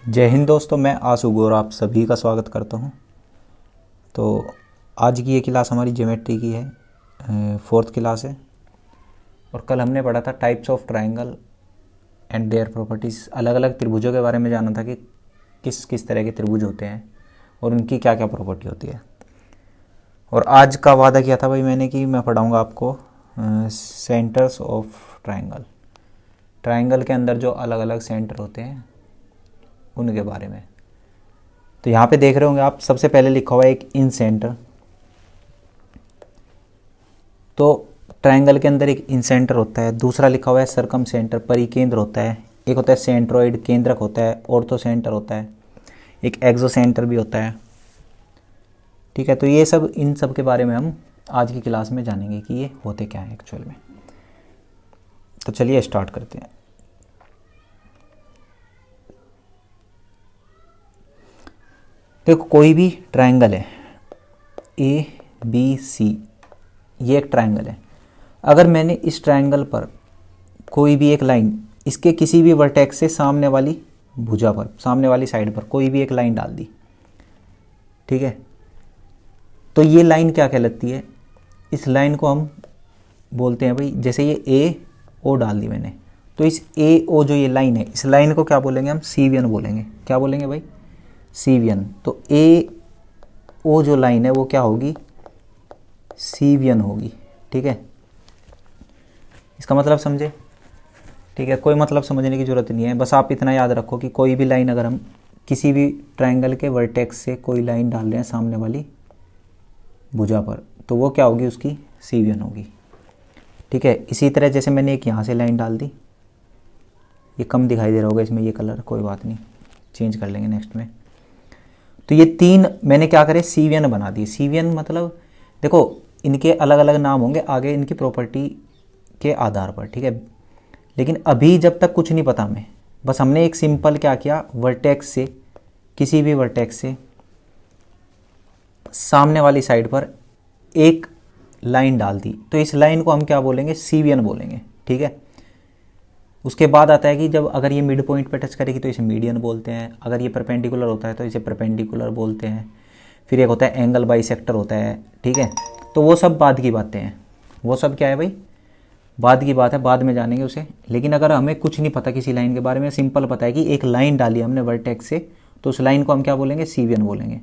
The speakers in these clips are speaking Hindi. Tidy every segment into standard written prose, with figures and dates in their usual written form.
जय हिंद दोस्तों, मैं आशु गौर आप सभी का स्वागत करता हूं। तो आज की ये क्लास हमारी ज्योमेट्री की है, फोर्थ क्लास है। और कल हमने पढ़ा था types of triangle and their properties. अलग अलग त्रिभुजों के बारे में जाना था कि किस किस तरह के त्रिभुज होते हैं और उनकी क्या क्या प्रॉपर्टी होती है। और आज का वादा किया था भाई मैंने कि मैं पढ़ाऊँगा आपको सेंटर्स ऑफ ट्रायंगल। ट्रायंगल के अंदर जो अलग अलग सेंटर होते हैं उनके बारे में। तो यहाँ पे देख रहे होंगे आप, सबसे पहले लिखा हुआ है एक इन सेंटर। तो ट्रायंगल के अंदर एक इन सेंटर होता है। दूसरा लिखा हुआ है सरकम सेंटर, परिकेंद्र होता है। एक होता है सेंट्रोइड, केंद्रक होता है। ऑर्थो सेंटर होता है। एक एक्सो सेंटर भी होता है। ठीक है, तो ये सब इन सब के बारे में हम आज की क्लास में जानेंगे कि ये होते क्या है एक्चुअल में। तो चलिए स्टार्ट करते हैं। देखो, कोई भी ट्रायंगल है, ए बी सी, ये एक ट्रायंगल है। अगर मैंने इस ट्रायंगल पर कोई भी एक लाइन, इसके किसी भी वर्टेक्स से सामने वाली भुजा पर, सामने वाली साइड पर कोई भी एक लाइन डाल दी, ठीक है, तो ये लाइन क्या कहलाती है? इस लाइन को हम बोलते हैं भाई, जैसे ये ए ओ डाल दी मैंने, तो इस ए ओ जो ये लाइन है, इस लाइन को क्या बोलेंगे हम? सीवियन बोलेंगे। क्या बोलेंगे भाई? सीवियन। तो ए ओ जो लाइन है वो क्या होगी? सीवियन होगी। ठीक है, इसका मतलब समझे? ठीक है, कोई मतलब समझने की ज़रूरत नहीं है, बस आप इतना याद रखो कि कोई भी लाइन अगर हम किसी भी ट्रायंगल के वर्टेक्स से कोई लाइन डाल रहे हैं सामने वाली भुजा पर, तो वो क्या होगी? उसकी सीवियन होगी। ठीक है, इसी तरह जैसे मैंने एक यहाँ से लाइन डाल दी, ये कम दिखाई दे रहा होगा इसमें ये कलर, कोई बात नहीं, चेंज कर लेंगे नेक्स्ट में। तो ये तीन मैंने क्या करे? सीवियन बना दी। सीवियन मतलब देखो, इनके अलग अलग नाम होंगे आगे इनकी प्रॉपर्टी के आधार पर, ठीक है। लेकिन अभी जब तक कुछ नहीं पता हमें, बस हमने एक सिंपल क्या किया, वर्टेक्स से, किसी भी वर्टेक्स से सामने वाली साइड पर एक लाइन डाल दी, तो इस लाइन को हम क्या बोलेंगे? सीवियन बोलेंगे। ठीक है, उसके बाद आता है कि जब अगर ये मिड पॉइंट पे टच करेगी तो इसे मीडियन बोलते हैं। अगर ये परपेंडिकुलर होता है तो इसे परपेंडिकुलर बोलते हैं। फिर एक होता है एंगल बाइसेक्टर होता है। ठीक है, तो वो सब बाद की बातें हैं। वो सब क्या है भाई? बाद की बात है, बाद में जानेंगे उसे। लेकिन अगर हमें कुछ नहीं पता किसी लाइन के बारे में, सिंपल पता है कि एक लाइन डाली हमने वर्टेक्स से, तो उस लाइन को हम क्या बोलेंगे? सीवियन बोलेंगे।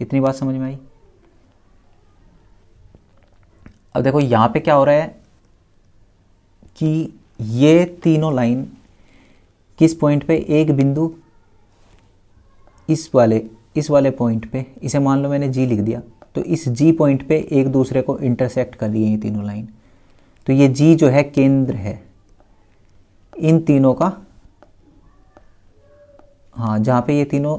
इतनी बात समझ में आई? अब देखो यहाँ पे क्या हो रहा है कि ये तीनों लाइन किस पॉइंट पे? एक बिंदु इस वाले पॉइंट पे, इसे मान लो मैंने जी लिख दिया, तो इस जी पॉइंट पे एक दूसरे को इंटरसेक्ट कर रही है ये तीनों लाइन। तो ये जी जो है केंद्र है इन तीनों का। हाँ, जहाँ पे ये तीनों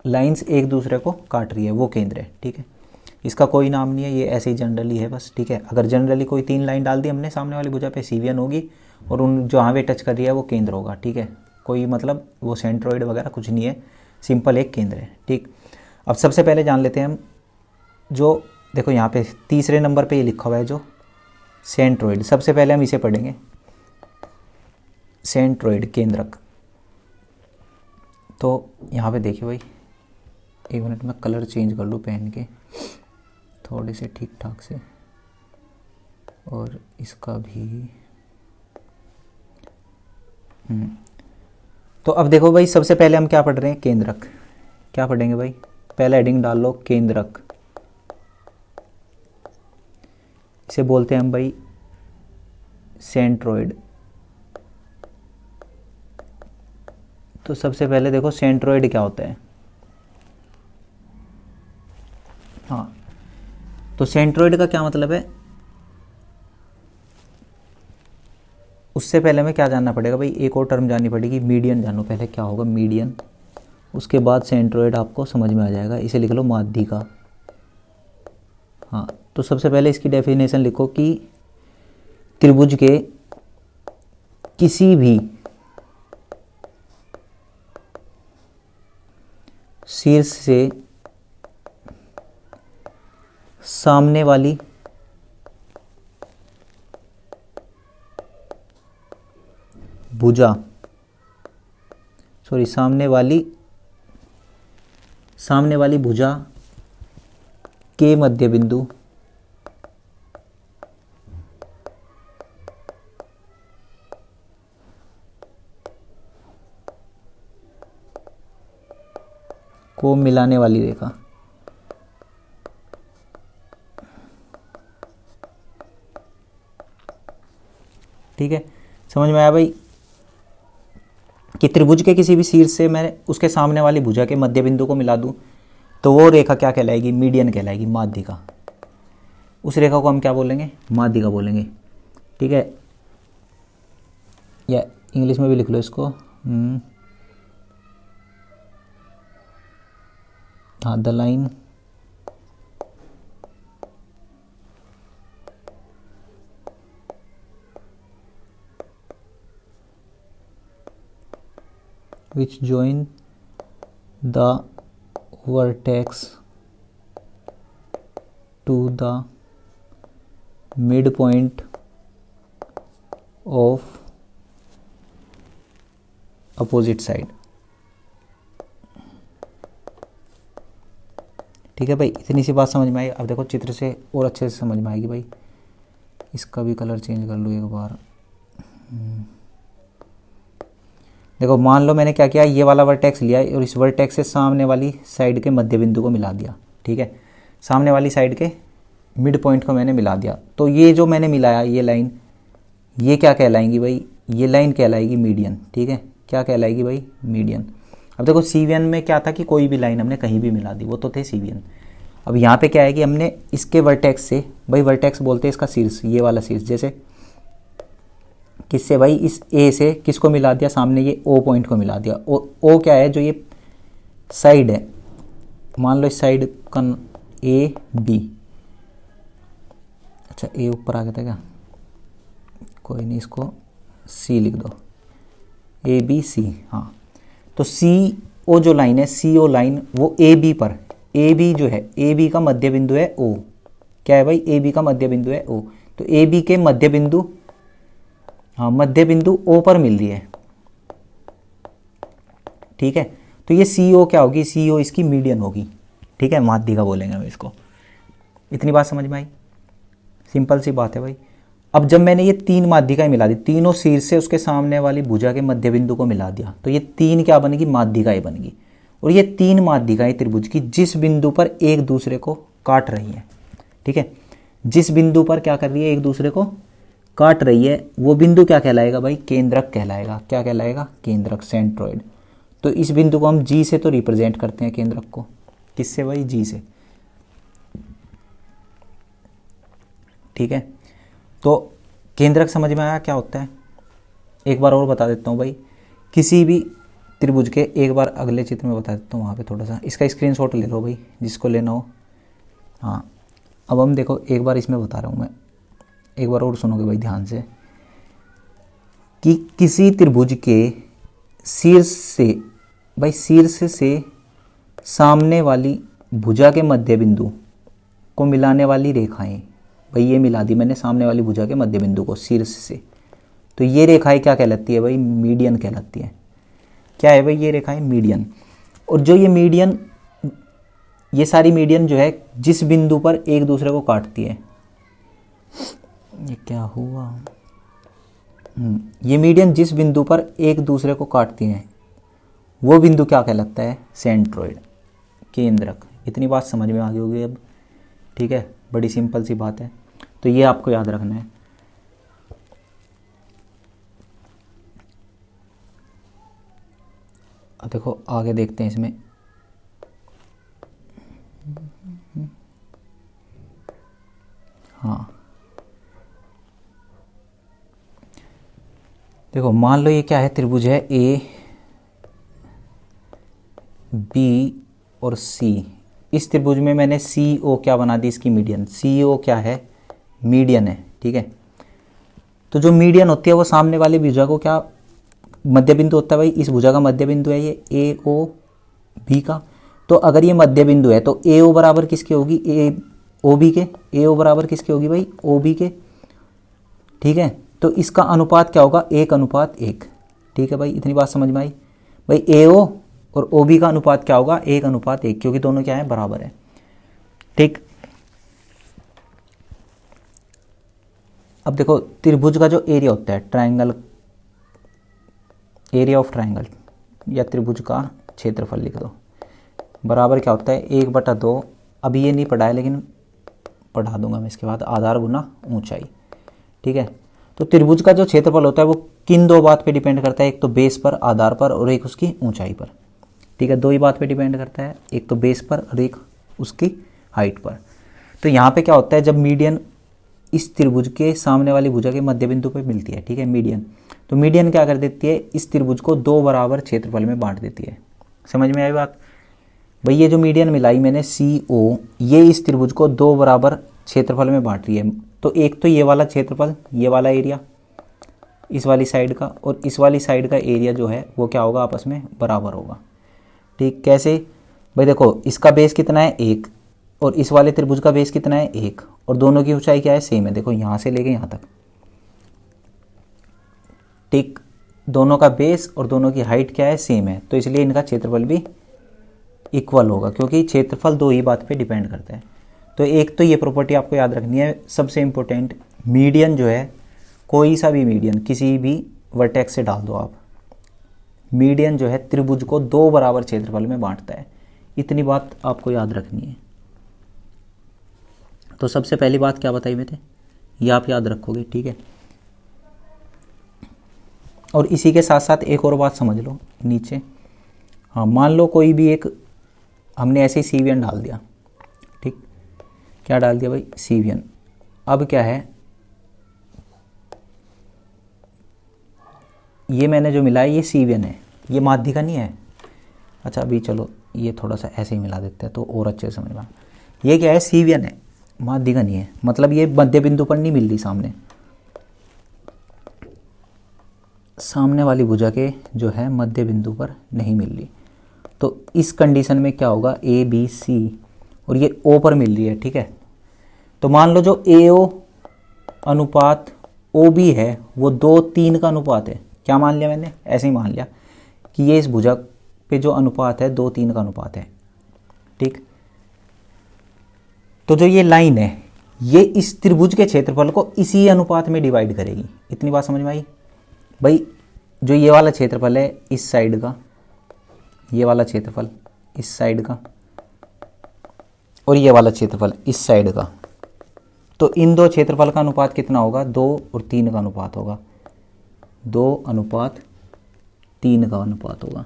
लाइंस एक दूसरे को काट रही है वो केंद्र है। ठीक है, इसका कोई नाम नहीं है, ये ऐसे ही जनरली है बस। ठीक है, अगर जनरली कोई तीन लाइन डाल दी हमने सामने वाली भुजा पे, सीवियन होगी, और उन जहाँ पे टच कर रही है वो केंद्र होगा। ठीक है, कोई मतलब वो सेंट्रोइड वगैरह कुछ नहीं है, सिंपल एक केंद्र है। ठीक, अब सबसे पहले जान लेते हैं हम, जो देखो यहाँ पे तीसरे नंबर पे ये लिखा हुआ है जो सेंट्रोइड, सबसे पहले हम इसे पढ़ेंगे, सेंट्रोइड, केंद्रक। तो यहाँ पे देखिए भाई, एक मिनट में कलर चेंज कर लूँ पेन के थोड़े से ठीक ठाक से, और इसका भी। तो अब देखो भाई, सबसे पहले हम क्या पढ़ रहे हैं? केंद्रक। क्या पढ़ेंगे भाई? पहला हेडिंग डाल लो, केंद्रक। इसे बोलते हैं हम भाई सेंट्रोइड। तो सबसे पहले देखो सेंट्रोइड क्या होता है। हाँ, तो सेंट्रोइड का क्या मतलब है? उससे पहले हमें क्या जानना पड़ेगा भाई? एक और टर्म जाननी पड़ेगी, मीडियन। जानो पहले क्या होगा मीडियन, उसके बाद सेंट्रोइड आपको समझ में आ जाएगा। इसे लिख लो माध्यिका। हाँ, तो सबसे पहले इसकी डेफिनेशन लिखो कि त्रिभुज के किसी भी शीर्ष से सामने वाली भुजा, सामने वाली सामने वाली भुजा के मध्य बिंदु को मिलाने वाली रेखा। ठीक है, समझ में आया भाई कि त्रिभुज के किसी भी शीर्ष से मैं उसके सामने वाली भुजा के मध्य बिंदु को मिला दूं तो वो रेखा क्या कहलाएगी? मीडियन कहलाएगी, माध्यिका। उस रेखा को हम क्या बोलेंगे? माध्यिका बोलेंगे। ठीक है, या इंग्लिश में भी लिख लो इसको, हाँ, the line which join the vertex to the midpoint of opposite side। ठीक है भाई, इतनी सी बात समझ में आई। अब देखो चित्र से और अच्छे से समझ में आएगी भाई। इसका भी कलर चेंज कर लो एक बार। देखो मान लो मैंने क्या किया, ये वाला वर्टेक्स लिया और इस वर्टेक्स से सामने वाली साइड के मध्य बिंदु को मिला दिया। ठीक है, सामने वाली साइड के मिड पॉइंट को मैंने मिला दिया। तो ये जो मैंने मिलाया, ये लाइन, ये क्या कहलाएंगी भाई? ये लाइन कहलाएगी मीडियन। ठीक है, क्या कहलाएगी भाई? मीडियन। अब देखो सीवियन में क्या था कि कोई भी लाइन हमने कहीं भी मिला दी, वो तो थे सीवियन। अब यहाँ पे क्या है कि हमने इसके वर्टेक्स से, भाई वर्टेक्स बोलते हैं इसका शीर्ष, ये वाला शीर्ष, जैसे किससे भाई? इस ए से किसको मिला दिया? सामने ये ओ पॉइंट को मिला दिया। ओ क्या है? जो ये साइड है, मान लो इस साइड का ए बी। अच्छा, ए ऊपर आ गया था क्या? कोई नहीं, इसको सी लिख दो, ए बी सी। हाँ, तो सी ओ जो लाइन है, सी ओ लाइन, वो ए बी पर, ए बी जो है, ए बी का मध्य बिंदु है ओ। क्या है भाई? ए बी का मध्य बिंदु है ओ। तो ए बी के मध्य बिंदु, हाँ, मध्य बिंदु ओ पर मिल रही है। ठीक है, तो ये सी ओ क्या होगी? सी ओ इसकी मीडियन होगी। ठीक है, माध्यिका बोलेंगे हम इसको। इतनी बात समझ में आई? सिंपल सी बात है भाई। अब जब मैंने ये तीन माध्यिकाएं मिला दी, तीनों शीर्ष से उसके सामने वाली भुजा के मध्य बिंदु को मिला दिया, तो ये तीन क्या बनेगी? माध्यिकाएं बनेगी। और ये तीन माध्यिकाएं त्रिभुज की जिस बिंदु पर एक दूसरे को काट रही हैं, ठीक है, जिस बिंदु पर क्या कर रही है? एक दूसरे को काट रही है, वो बिंदु क्या कहलाएगा भाई? केंद्रक कहलाएगा। क्या कहलाएगा? केंद्रक, सेंट्रोइड। तो इस बिंदु को हम जी से तो रिप्रेजेंट करते हैं, केंद्रक को। किससे भाई? जी से। ठीक है, तो केंद्रक समझ में आया क्या होता है? एक बार और बता देता हूँ भाई, किसी भी त्रिभुज के, एक बार अगले चित्र में बता देता हूँ, वहाँ पे थोड़ा सा इसका स्क्रीनशॉट ले लो भाई, जिसको लेना हो। हाँ, अब हम देखो, एक बार इसमें बता रहा हूँ मैं, एक बार और सुनोगे भाई ध्यान से, कि किसी त्रिभुज के शीर्ष से, भाई शीर्ष से सामने वाली भुजा के मध्य बिंदु को मिलाने वाली रेखाएं, भाई ये मिला दी मैंने सामने वाली भुजा के मध्य बिंदु को शीर्ष से, तो ये रेखाएं क्या कहलाती है भाई? मीडियन कहलाती है। क्या है भाई? ये रेखाएं मीडियन। और जो ये मीडियन, ये सारी मीडियन जो है जिस बिंदु पर एक दूसरे को काटती है, ये क्या हुआ? ये मीडियन जिस बिंदु पर एक दूसरे को काटती हैं, वो बिंदु क्या कहलाता है? सेंट्रोइड, केंद्रक। इतनी बात समझ में आ गई होगी अब। ठीक है, बड़ी सिंपल सी बात है, तो ये आपको याद रखना है। अब देखो आगे देखते हैं इसमें। हाँ, देखो मान लो ये क्या है? त्रिभुज है ए बी और सी। इस त्रिभुज में मैंने सी ओ क्या बना दी? इसकी मीडियन। सी ओ क्या है? मीडियन है। ठीक है, तो जो मीडियन होती है वो सामने वाले भुजा को क्या मध्य बिंदु होता है भाई? इस भुजा का मध्य बिंदु है ये ए ओ बी का। तो अगर ये मध्य बिंदु है तो ए ओ बराबर किसकी होगी? ए ओ बी के। ए ओ बराबर किसकी होगी भाई? ओ बी के। ठीक है, तो इसका अनुपात क्या होगा? 1:1। ठीक है भाई, इतनी बात समझ में आई? भाई ए ओ और ओ बी का अनुपात क्या होगा, 1:1, क्योंकि दोनों क्या है, बराबर है। ठीक, अब देखो त्रिभुज का जो एरिया होता है, ट्राइंगल, एरिया ऑफ ट्राइंगल या त्रिभुज का क्षेत्रफल लिख दो, बराबर क्या होता है, 1/2। अभी ये नहीं पढ़ा है लेकिन पढ़ा दूंगा मैं इसके बाद, आधार गुना ऊंचाई। ठीक है, तो त्रिभुज का जो क्षेत्रफल होता है वो किन दो बात पे डिपेंड करता है, एक तो बेस पर, आधार पर, और एक उसकी ऊंचाई पर। ठीक है, दो ही बात पे डिपेंड करता है, एक तो बेस पर और एक उसकी हाइट पर। तो यहाँ पे क्या होता है, जब मीडियन इस त्रिभुज के सामने वाली भुजा के मध्य बिंदु पे मिलती है, ठीक है, मीडियन, तो मीडियन क्या कर देती है, इस त्रिभुज को दो बराबर क्षेत्रफल में बांट देती है। समझ में आई बात भाई, ये जो मीडियन मिलाई मैंने CO, ये इस त्रिभुज को दो बराबर क्षेत्रफल में बांट रही है। तो एक तो ये वाला क्षेत्रफल, ये वाला एरिया इस वाली साइड का, और इस वाली साइड का एरिया जो है वो क्या होगा, आपस में बराबर होगा। ठीक, कैसे भाई, देखो इसका बेस कितना है, 1, और इस वाले त्रिभुज का बेस कितना है, 1, और दोनों की ऊंचाई क्या है, सेम है। देखो यहाँ से लेके यहाँ तक, ठीक, दोनों का बेस और दोनों की हाइट क्या है, सेम है, तो इसलिए इनका क्षेत्रफल भी इक्वल होगा, क्योंकि क्षेत्रफल दो ही बात पे डिपेंड करता है। तो एक तो ये प्रॉपर्टी आपको याद रखनी है, सबसे इंपॉर्टेंट, मीडियन जो है, कोई सा भी मीडियन किसी भी वर्टेक्स से डाल दो आप, मीडियन जो है त्रिभुज को दो बराबर क्षेत्रफल में बांटता है। इतनी बात आपको याद रखनी है। तो सबसे पहली बात क्या बताई मैंने, ये आप याद रखोगे। ठीक है, और इसी के साथ साथ एक और बात समझ लो नीचे। हाँ, मान लो कोई भी एक, हमने ऐसे ही CV1 डाल दिया। ठीक, क्या डाल दिया भाई, CV1। अब क्या है, ये मैंने जो मिला है ये CV1 है, ये माध्य का नहीं है। अच्छा अभी चलो ये थोड़ा सा ऐसे ही मिला देते हैं तो और अच्छे से समझ में। ये क्या है, CV1 है, माध्य का नहीं है, मतलब ये मध्य बिंदु पर नहीं मिल रही, सामने वाली भुजा के जो है मध्य बिंदु पर नहीं मिल रही। तो इस कंडीशन में क्या होगा, ABC, और ये O पर मिल रही है। ठीक है, तो मान लो जो AO अनुपात OB है वो 2:3 का अनुपात है। क्या मान लिया मैंने, ऐसे ही मान लिया कि ये इस भुजा पे जो अनुपात है 2:3 का अनुपात है। ठीक, तो जो ये लाइन है ये इस त्रिभुज के क्षेत्रफल को इसी अनुपात में डिवाइड करेगी। इतनी बात समझ में आई भाई। जो ये वाला क्षेत्रफल है इस साइड का, ये वाला क्षेत्रफल इस साइड का, और ये वाला क्षेत्रफल इस साइड का, तो इन दो क्षेत्रफल का अनुपात कितना होगा, 2 और 3 का अनुपात होगा, 2:3 का अनुपात होगा।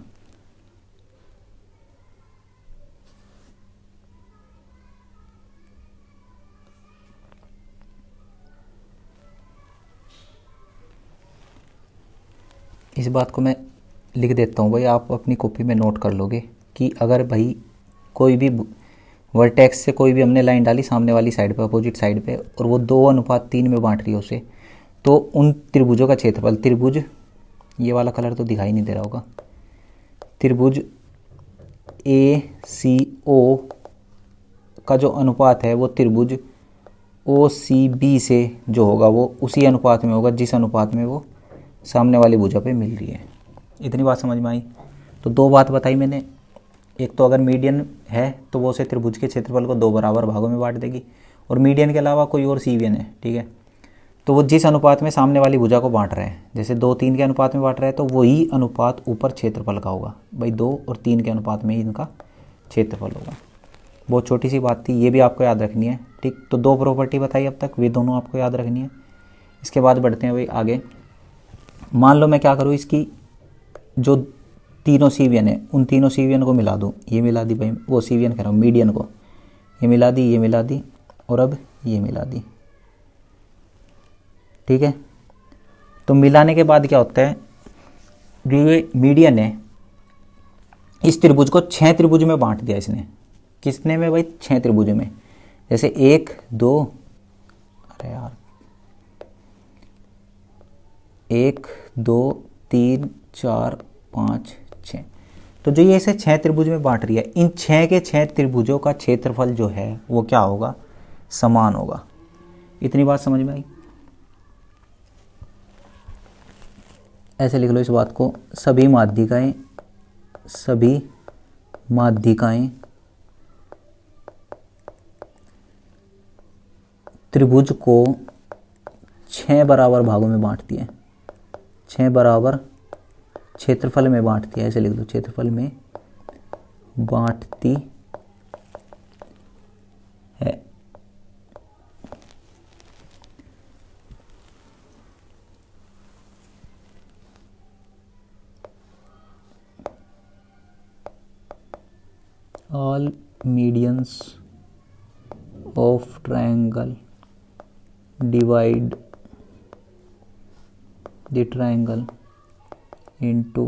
इस बात को मैं लिख देता हूँ भाई, आप अपनी कॉपी में नोट कर लोगे कि अगर भाई कोई भी वर्टेक्स से कोई भी हमने लाइन डाली सामने वाली साइड पे, अपोजिट साइड पे, और वो 2:3 में बांट रही है उसे, तो उन त्रिभुजों का क्षेत्रफल, त्रिभुज, ये वाला कलर तो दिखाई नहीं दे रहा होगा, त्रिभुज ACO का जो अनुपात है वो त्रिभुज OCB से जो होगा वो उसी अनुपात में होगा जिस अनुपात में वो सामने वाली भुजा पे मिल रही है। इतनी बात समझ में आई। तो दो बात बताई मैंने, एक तो अगर मीडियन है तो वो उसे त्रिभुज के क्षेत्रफल को दो बराबर भागों में बांट देगी, और मीडियन के अलावा कोई और CV1 है। ठीक है, तो वो जिस अनुपात में सामने वाली भुजा को बांट रहे हैं, जैसे 2:3 के अनुपात में बांट रहे हैं, तो वही अनुपात ऊपर क्षेत्रफल का होगा भाई, 2 और 3 के अनुपात में ही इनका क्षेत्रफल होगा। बहुत छोटी सी बात थी, ये भी आपको याद रखनी है। ठीक, तो दो प्रॉपर्टी बताई अब तक, वे दोनों आपको याद रखनी है। इसके बाद बढ़ते हैं भाई आगे। मान लो मैं क्या करूँ, इसकी जो तीनों CV1 है उन तीनों CV1 को मिला दूँ, ये मिला दी भाई, वो CV1 कह रहा हूँ, मीडियन को, ये मिला दी, ये मिला दी, और अब ये मिला दी। ठीक है, तो मिलाने के बाद क्या होता है, जो ये मीडियन है इस त्रिभुज को 6 त्रिभुज में बांट दिया इसने। किसने में भाई, 6 त्रिभुज में। जैसे 1 2, अरे यार, 1 2 3 4 5 6, तो जो ये इसे 6 त्रिभुज में बांट रही है, इन 6 के 6 त्रिभुजों का क्षेत्रफल जो है वो क्या होगा, समान होगा। इतनी बात समझ में आई। ऐसे लिख लो इस बात को, सभी माध्यिकाएं, सभी माध्यिकाएं त्रिभुज को 6 बराबर भागों में बांटती है, 6 बराबर क्षेत्रफल में बांटती है, ऐसे लिख दो, क्षेत्रफल में बांटती है। All medians of triangle divide the triangle into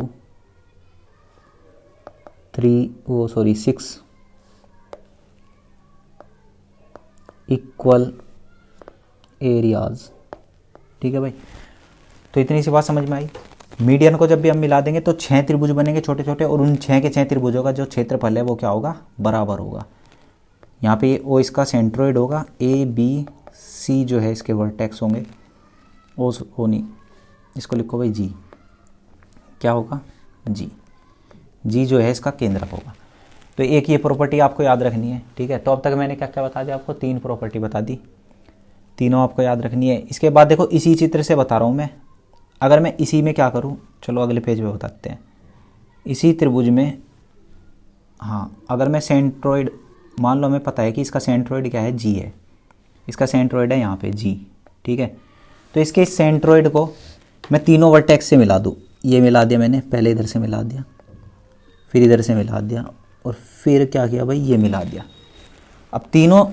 6 equal areas. ठीक है भाई, तो इतनी सी बात समझ में आई। मीडियन को जब भी हम मिला देंगे तो 6 त्रिभुज बनेंगे छोटे छोटे, और उन 6 के 6 त्रिभुजों का जो क्षेत्रफल है वो क्या होगा, बराबर होगा। यहाँ पे ओ इसका सेंट्रोइड होगा, ए बी सी जो है इसके वर्टेक्स होंगे, ओ नहीं, इसको लिखो भाई जी, क्या होगा, जी, जी जो है इसका केंद्रक होगा। तो एक ये प्रॉपर्टी आपको याद रखनी है। ठीक है, तो अब तक मैंने क्या क्या बता दिया आपको, 3 प्रॉपर्टी बता दी, तीनों आपको याद रखनी है। इसके बाद देखो इसी चित्र से बता रहा हूँ मैं, अगर मैं इसी में क्या करूँ, चलो अगले पेज पे बताते हैं। इसी त्रिभुज में, हाँ, अगर मैं सेंट्रोइड, मान लो हमें पता है कि इसका सेंट्रोइड क्या है, जी है, इसका सेंट्रोइड है यहाँ पे जी। ठीक है, तो इसके सेंट्रोइड को मैं तीनों वर्टेक्स से मिला दूँ, ये मिला दिया मैंने, पहले इधर से मिला दिया, फिर इधर से मिला दिया, और फिर क्या किया भाई, ये मिला दिया। अब तीनों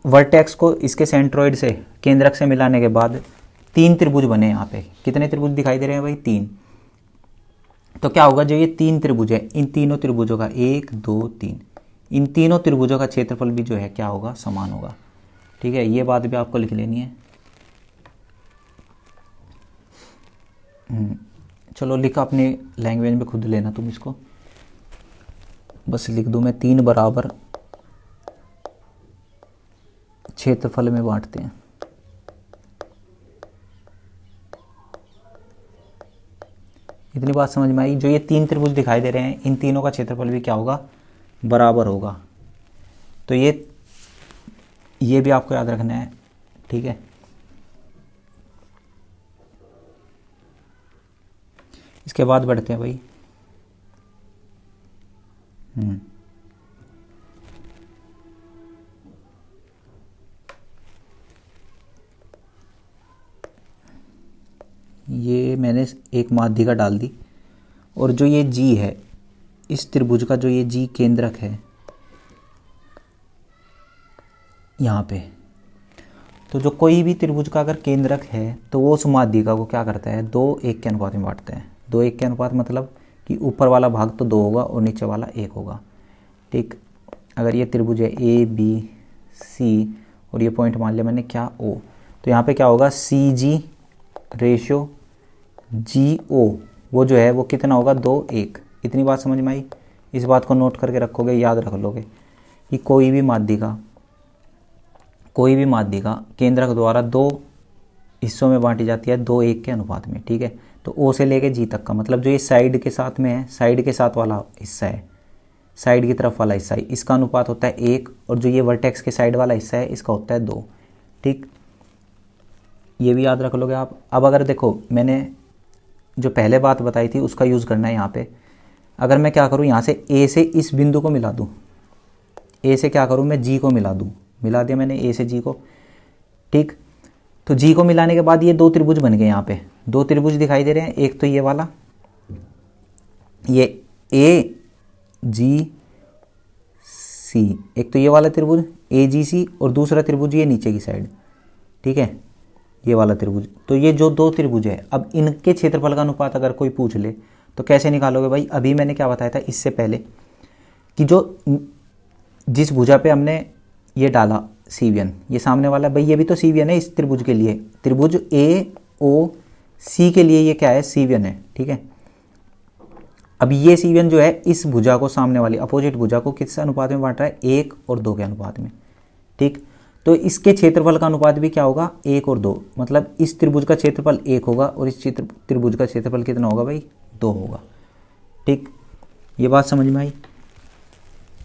वर्टेक्स को इसके सेंट्रोइड से, केंद्रक से मिलाने के बाद 3 त्रिभुज बने। यहाँ पे कितने त्रिभुज दिखाई दे रहे हैं भाई, 3। तो क्या होगा, जो ये 3 त्रिभुज है, इन तीनों त्रिभुजों का 1 2 3, इन तीनों त्रिभुजों का क्षेत्रफल भी जो है क्या होगा, समान होगा। ठीक है, ये बात भी आपको लिख लेनी है। चलो लिख, अपनी लैंग्वेज में खुद लेना तुम इसको, बस लिख दूं मैं, 3 बराबर क्षेत्रफल में बांटते हैं। इतनी बात समझ में आई। जो ये 3 त्रिभुज दिखाई दे रहे हैं, इन तीनों का क्षेत्रफल भी क्या होगा, बराबर होगा। तो ये भी आपको याद रखना है। ठीक है, इसके बाद बढ़ते हैं भाई। ये मैंने एक माध्यिका डाल दी, और जो ये जी है, इस त्रिभुज का जो ये जी केंद्रक है यहाँ पे, तो जो कोई भी त्रिभुज का अगर केंद्रक है तो वो उस माध्यिका को क्या करता है, 2:1 के अनुपात में बांटते हैं। 2:1 के अनुपात मतलब कि ऊपर वाला भाग तो 2 होगा और नीचे वाला 1 होगा। ठीक, अगर ये त्रिभुज है ए बी सी, और ये पॉइंट मान लिया मैंने क्या, ओ, तो यहाँ पे क्या होगा, सी जी रेशियो जी ओ, वो जो है वो कितना होगा, 2:1। इतनी बात समझ में आई। इस बात को नोट करके रखोगे, याद रख लोगे कि कोई भी माध्यिका केंद्रक द्वारा 2 हिस्सों में बांटी जाती है 2:1 के अनुपात में। ठीक है, तो ओ से लेके जी तक का मतलब जो ये साइड के साथ में है, साइड के साथ वाला हिस्सा है, साइड की तरफ वाला हिस्सा है, इसका अनुपात होता है 1, और जो ये वर्टेक्स के साइड वाला हिस्सा है इसका होता है 2। ठीक, ये भी याद रख लोगे आप। अब अगर देखो, मैंने जो पहले बात बताई थी उसका यूज़ करना है यहाँ पे। अगर मैं क्या करूँ, यहाँ से ए से इस बिंदु को मिला दूँ, ए से क्या करूँ मैं, जी को मिला दूँ, मिला दिया मैंने ए से जी को। ठीक, तो जी को मिलाने के बाद ये 2 त्रिभुज बन गए। यहाँ पे 2 त्रिभुज दिखाई दे रहे हैं, एक तो ये वाला, ये ए जी सी, एक तो ये वाला त्रिभुज ए जी सी, और दूसरा त्रिभुज ये नीचे की साइड। ठीक है, ये वाला त्रिभुज। तो ये जो 2 त्रिभुज है, अब इनके क्षेत्रफल का अनुपात अगर कोई पूछ ले तो कैसे निकालोगे भाई। अभी मैंने क्या बताया था इससे पहले कि जो जिस भुजा पे हमने ये डाला CV1, ये सामने वाला भाई, ये भी तो CV1 है इस त्रिभुज के लिए, त्रिभुज AOC के लिए ये क्या है, CV1 है। ठीक है, अब ये CV1 जो है इस भुजा को, सामने वाली अपोजिट भुजा को किस अनुपात में बांट रहा है, 1 और 2 के अनुपात में। ठीक, तो इसके क्षेत्रफल का अनुपात भी क्या होगा, 1 और 2, मतलब इस त्रिभुज का क्षेत्रफल 1 होगा और इस त्रिभुज का क्षेत्रफल कितना होगा भाई, 2 होगा। ठीक, ये बात समझ में आई।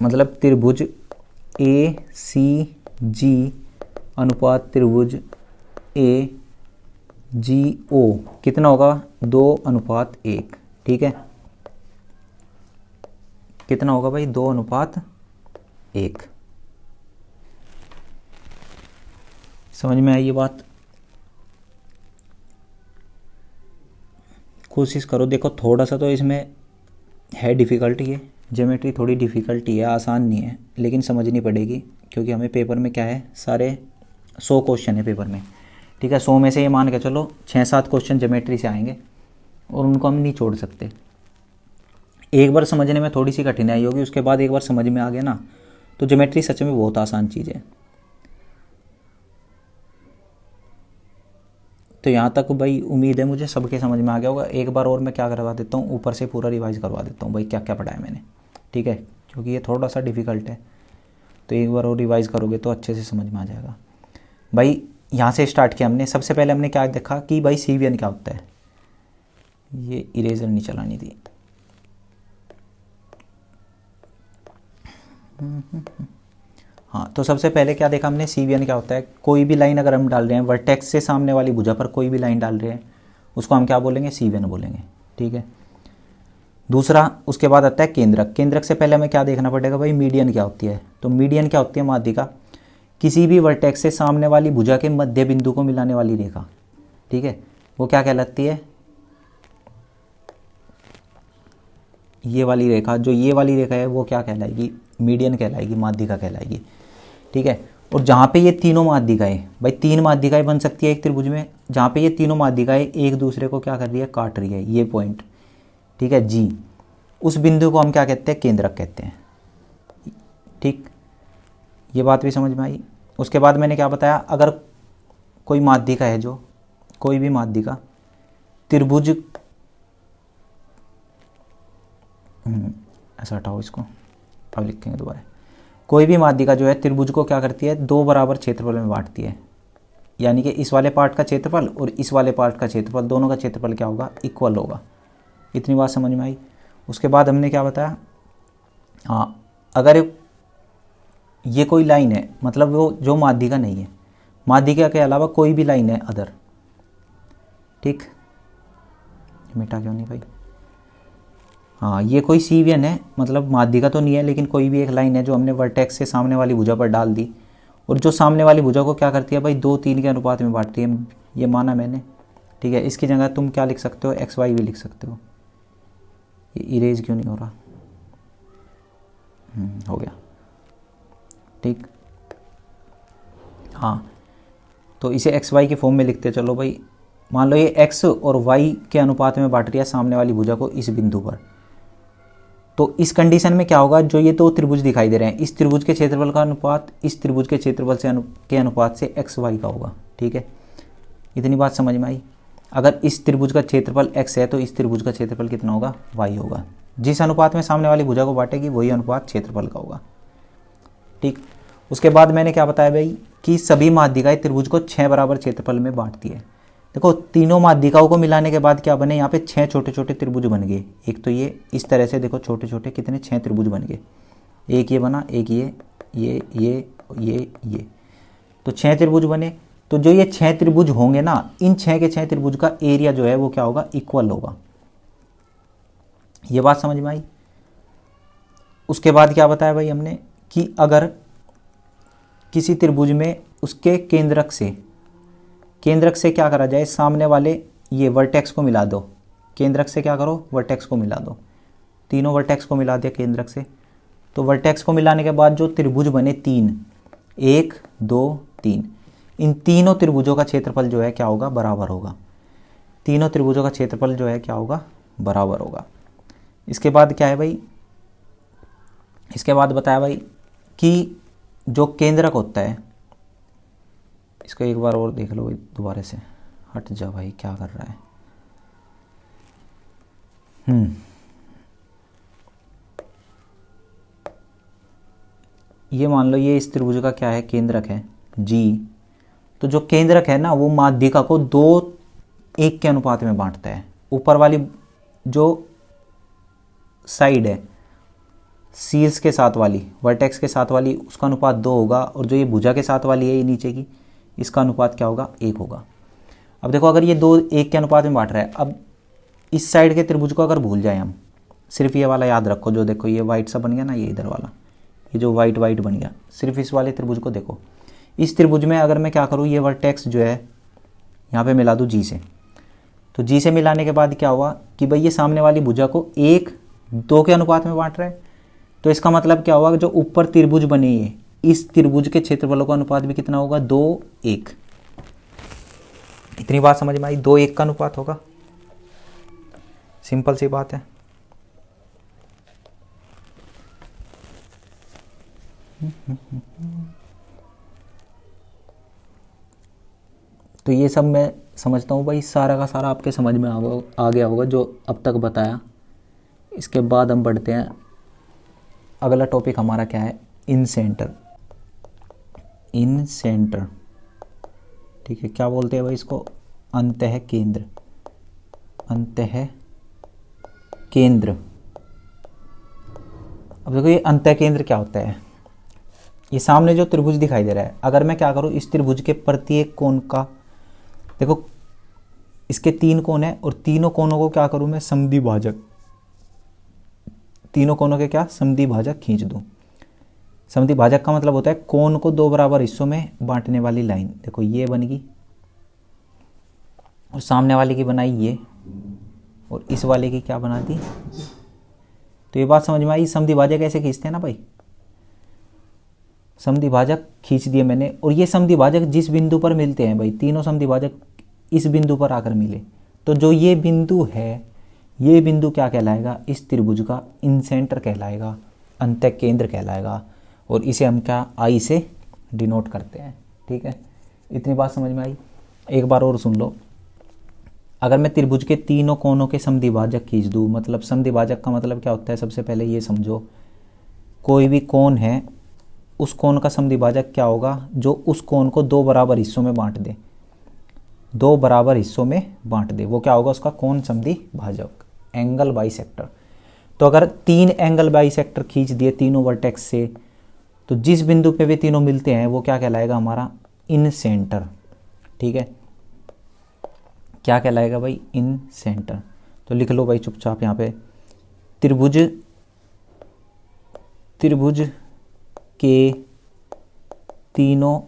मतलब त्रिभुज ए सी जी अनुपात त्रिभुज ए जी ओ कितना होगा 2:1। ठीक है, कितना होगा भाई 2:1। समझ में आई ये बात? कोशिश करो, देखो थोड़ा सा तो इसमें है डिफ़िकल्टी, है ज्योमेट्री थोड़ी डिफ़िकल्टी है, आसान नहीं है, लेकिन समझनी पड़ेगी क्योंकि हमें पेपर में क्या है, सारे 100 क्वेश्चन है पेपर में। ठीक है, 100 में से ये मान के चलो 6-7 क्वेश्चन ज्योमेट्री से आएंगे और उनको हम नहीं छोड़ सकते। एक बार समझने में थोड़ी सी कठिनाई होगी, उसके बाद एक बार समझ में आ गया ना तो ज्योमेट्री सच में बहुत आसान चीज़ है। तो यहाँ तक भाई उम्मीद है मुझे सबके समझ में आ गया होगा। एक बार और मैं क्या करवा देता हूँ, ऊपर से पूरा रिवाइज करवा देता हूँ भाई क्या क्या पढ़ा है मैंने। ठीक है, क्योंकि ये थोड़ा सा डिफ़िकल्ट है, तो एक बार और रिवाइज करोगे तो अच्छे से समझ में आ जाएगा। भाई यहाँ से स्टार्ट किया हमने। सबसे पहले हमने क्या देखा कि भाई CVN क्या होता है। ये इरेजर नहीं चलानी थी। हाँ, तो सबसे पहले क्या देखा हमने, CVN क्या होता है। कोई भी लाइन अगर हम डाल रहे हैं वर्टेक्स से सामने वाली भुजा पर कोई भी लाइन डाल रहे हैं उसको हम क्या बोलेंगे, CVN बोलेंगे। ठीक है, दूसरा उसके बाद आता है केंद्रक। केंद्रक से पहले हमें क्या देखना पड़ेगा भाई, मीडियन क्या होती है। तो मीडियन क्या होती है, माध्यिका, किसी भी वर्टेक्स से सामने वाली भुजा के मध्य बिंदु को मिलाने वाली रेखा। ठीक है, वो क्या कहलाती है, ये वाली रेखा, जो ये वाली रेखा है वो क्या कहलाएगी, मीडियन कहलाएगी, माध्यिका कहलाएगी। ठीक है, और जहाँ पे ये तीनों माध्यिकाएं, भाई 3 माध्यिकाएं बन सकती है एक त्रिभुज में, जहाँ पे ये तीनों माध्यिकाएं एक दूसरे को क्या कर रही है, काट रही है, ये पॉइंट। ठीक है जी, उस बिंदु को हम क्या कहते हैं, केंद्रक कहते हैं। ठीक, ये बात भी समझ में आई। उसके बाद मैंने क्या बताया, अगर कोई माध्यिका है, जो कोई भी माध्यिका त्रिभुज, ऐसा हटाओ इसको, अब लिखेंगे दोबारा। कोई भी माध्यिका जो है त्रिभुज को क्या करती है, 2 बराबर क्षेत्रफल में बांटती है। यानी कि इस वाले पार्ट का क्षेत्रफल और इस वाले पार्ट का क्षेत्रफल, दोनों का क्षेत्रफल क्या होगा, इक्वल होगा। इतनी बात समझ में आई। उसके बाद हमने क्या बताया, हाँ, अगर ये कोई लाइन है, मतलब वो जो माध्यिका नहीं है, माध्यिका के अलावा कोई भी लाइन है अदर। ठीक, मिटा क्यों नहीं भाई, हाँ, ये कोई CVN है, मतलब माध्यिका तो नहीं है लेकिन कोई भी एक लाइन है जो हमने वर्टेक्स से सामने वाली भुजा पर डाल दी, और जो सामने वाली भुजा को क्या करती है भाई, 2-3 के अनुपात में बांटती है, ये माना मैंने। ठीक है, इसकी जगह तुम क्या लिख सकते हो, XY भी लिख सकते हो। ये इरेज क्यों नहीं हो रहा, हो गया। ठीक, हाँ, तो इसे XY के फॉर्म में लिखते चलो भाई। मान लो ये X और Y के अनुपात में बांट रही है सामने वाली भुजा को इस बिंदु पर। तो इस कंडीशन में क्या होगा, जो ये 2 त्रिभुज दिखाई दे रहे हैं, इस त्रिभुज के क्षेत्रफल का अनुपात इस त्रिभुज के क्षेत्रफल से के अनुपात से XY का होगा। ठीक है, इतनी बात समझ में आई। अगर इस त्रिभुज का क्षेत्रफल x है तो इस त्रिभुज का क्षेत्रफल कितना होगा, y होगा। जिस अनुपात में सामने वाली भुजा को बांटेगी वही अनुपात क्षेत्रफल का होगा। ठीक, उसके बाद मैंने क्या बताया भाई, कि सभी माध्यिकाएं त्रिभुज को 6 बराबर क्षेत्रफल में बांटती है। देखो तीनों माध्यिकाओं को मिलाने के बाद क्या बने, यहाँ पे 6 छोटे छोटे त्रिभुज बन गए। एक तो ये इस तरह से देखो, छोटे छोटे कितने, 6 त्रिभुज बन गए। एक ये बना, एक ये, तो 6 त्रिभुज बने। तो जो ये 6 त्रिभुज होंगे ना, इन 6 के 6 त्रिभुज का एरिया जो है वो क्या होगा, इक्वल होगा। ये बात समझ में आई। उसके बाद क्या बताया भाई हमने, कि अगर किसी त्रिभुज में उसके केंद्रक से क्या करा जाए, सामने वाले ये वर्टेक्स को मिला दो। केंद्रक से क्या करो, वर्टेक्स को मिला दो। तीनों वर्टेक्स को मिला दिया केंद्रक से। तो वर्टेक्स को मिलाने के बाद जो त्रिभुज बने 3, 1 2 3, इन तीनों त्रिभुजों का क्षेत्रफल जो है क्या होगा, बराबर होगा। तीनों त्रिभुजों का क्षेत्रफल जो है क्या होगा, बराबर होगा। इसके बाद क्या है भाई, इसके बाद बताया भाई कि जो केंद्रक होता है, इसको एक बार और देख लो भाई, दोबारा से हट जा भाई, क्या कर रहा है। ये मान लो ये इस त्रिभुज का क्या है, केंद्रक है G। तो जो केंद्रक है ना, वो माध्यिका को 2:1 के अनुपात में बांटता है। ऊपर वाली जो साइड है, शीर्ष के साथ वाली, वर्टेक्स के साथ वाली, उसका अनुपात 2 होगा, और जो ये भुजा के साथ वाली है ये नीचे की, इसका अनुपात क्या होगा, 1 होगा। अब देखो अगर ये 2 1 के अनुपात में बांट रहा है, अब इस साइड के त्रिभुज को अगर भूल जाए हम, सिर्फ ये वाला याद रखो, जो देखो ये वाइट सा बन गया ना, ये इधर वाला, ये जो वाइट वाइट बन गया, सिर्फ इस वाले त्रिभुज को देखो। इस त्रिभुज में अगर मैं क्या करूँ, ये वर्टेक्स जो है यहाँ पे मिला दूँ जी से, तो जी से मिलाने के बाद क्या हुआ कि भाई ये सामने वाली भुजा को 1 2 के अनुपात में बांट रहा है, तो इसका मतलब क्या हुआ, जो ऊपर त्रिभुज बने है, इस त्रिभुज के क्षेत्रफलों का अनुपात भी कितना होगा, 2 1। इतनी बात समझ में आई, 2 1 का अनुपात होगा, सिंपल सी बात है। तो ये सब मैं समझता हूँ भाई सारा का सारा आपके समझ में आ गया होगा जो अब तक बताया। इसके बाद हम बढ़ते हैं, अगला टॉपिक हमारा क्या है, इन सेंटर। इन सेंटर, ठीक है, क्या बोलते हैं भाई इसको, अंतः केंद्र। अंतः केंद्र। अब देखो ये अंतः केंद्र क्या होता है, ये सामने जो त्रिभुज दिखाई दे रहा है, अगर मैं क्या करूँ, इस त्रिभुज के प्रत्येक कोण का, देखो इसके 3 कोण है, और तीनों कोणों को क्या करूँ मैं, समद्वि भाजक, तीनों कोणों के क्या, समद्वि भाजक खींच दूँ। समद्वि भाजक का मतलब होता है कोण को 2 बराबर हिस्सों में बांटने वाली लाइन। देखो ये बनेगी, और सामने वाले की बनाई ये, और इस वाले की क्या बना दी। तो ये बात समझ में आई, समद्वि भाजक ऐसे खींचते हैं ना भाई, समद्वि भाजक खींच दिए मैंने, और ये समद्वि भाजक जिस बिंदु पर मिलते हैं भाई, तीनों समद्वि भाजक इस बिंदु पर आकर मिले, तो जो ये बिंदु है, ये बिंदु क्या कहलाएगा, इस त्रिभुज का इन सेंटर कहलाएगा, अंतः केंद्र कहलाएगा, और इसे हम क्या, आई से डिनोट करते हैं। ठीक है, इतनी बात समझ में आई। एक बार और सुन लो, अगर मैं त्रिभुज के तीनों कोणों के समद्वि भाजक खींच दूँ, मतलब समद्वि भाजक का मतलब क्या होता है, सबसे पहले ये समझो, कोई भी कोण है, उस कोण का समद्वि भाजक क्या होगा, जो उस कोण को 2 बराबर हिस्सों में बांट दे, 2 बराबर हिस्सों में बांट दे, वो क्या होगा, उसका कोण समद्वि भाजक, एंगल बाइसेक्टर। तो अगर 3 एंगल बाइसेक्टर खींच दिए तीनों वर्टेक्स से, तो जिस बिंदु पे वे तीनों मिलते हैं वो क्या कहलाएगा, हमारा इन सेंटर। ठीक है, क्या कहलाएगा भाई, इन सेंटर। तो लिख लो भाई चुपचाप यहाँ पे, त्रिभुज के तीनों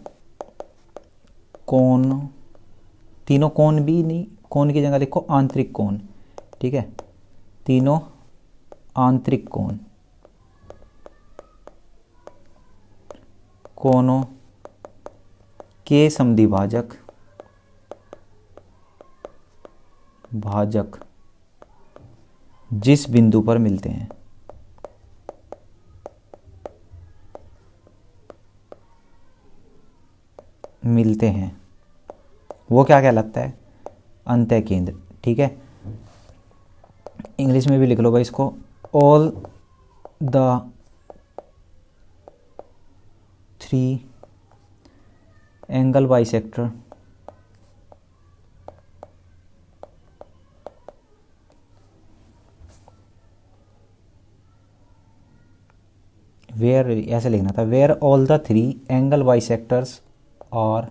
कोण भी नहीं, कोण की जगह लिखो आंतरिक कोण। ठीक है, तीनों आंतरिक कोण, कोणों के समद्वि भाजक जिस बिंदु पर मिलते हैं, वो क्या कहलाता है, अंतः केंद्र। ठीक है, इंग्लिश में भी लिख लो भाई इसको, all the 3 angle bisector where, ऐसे लिखना था, where all the 3 angle bisectors और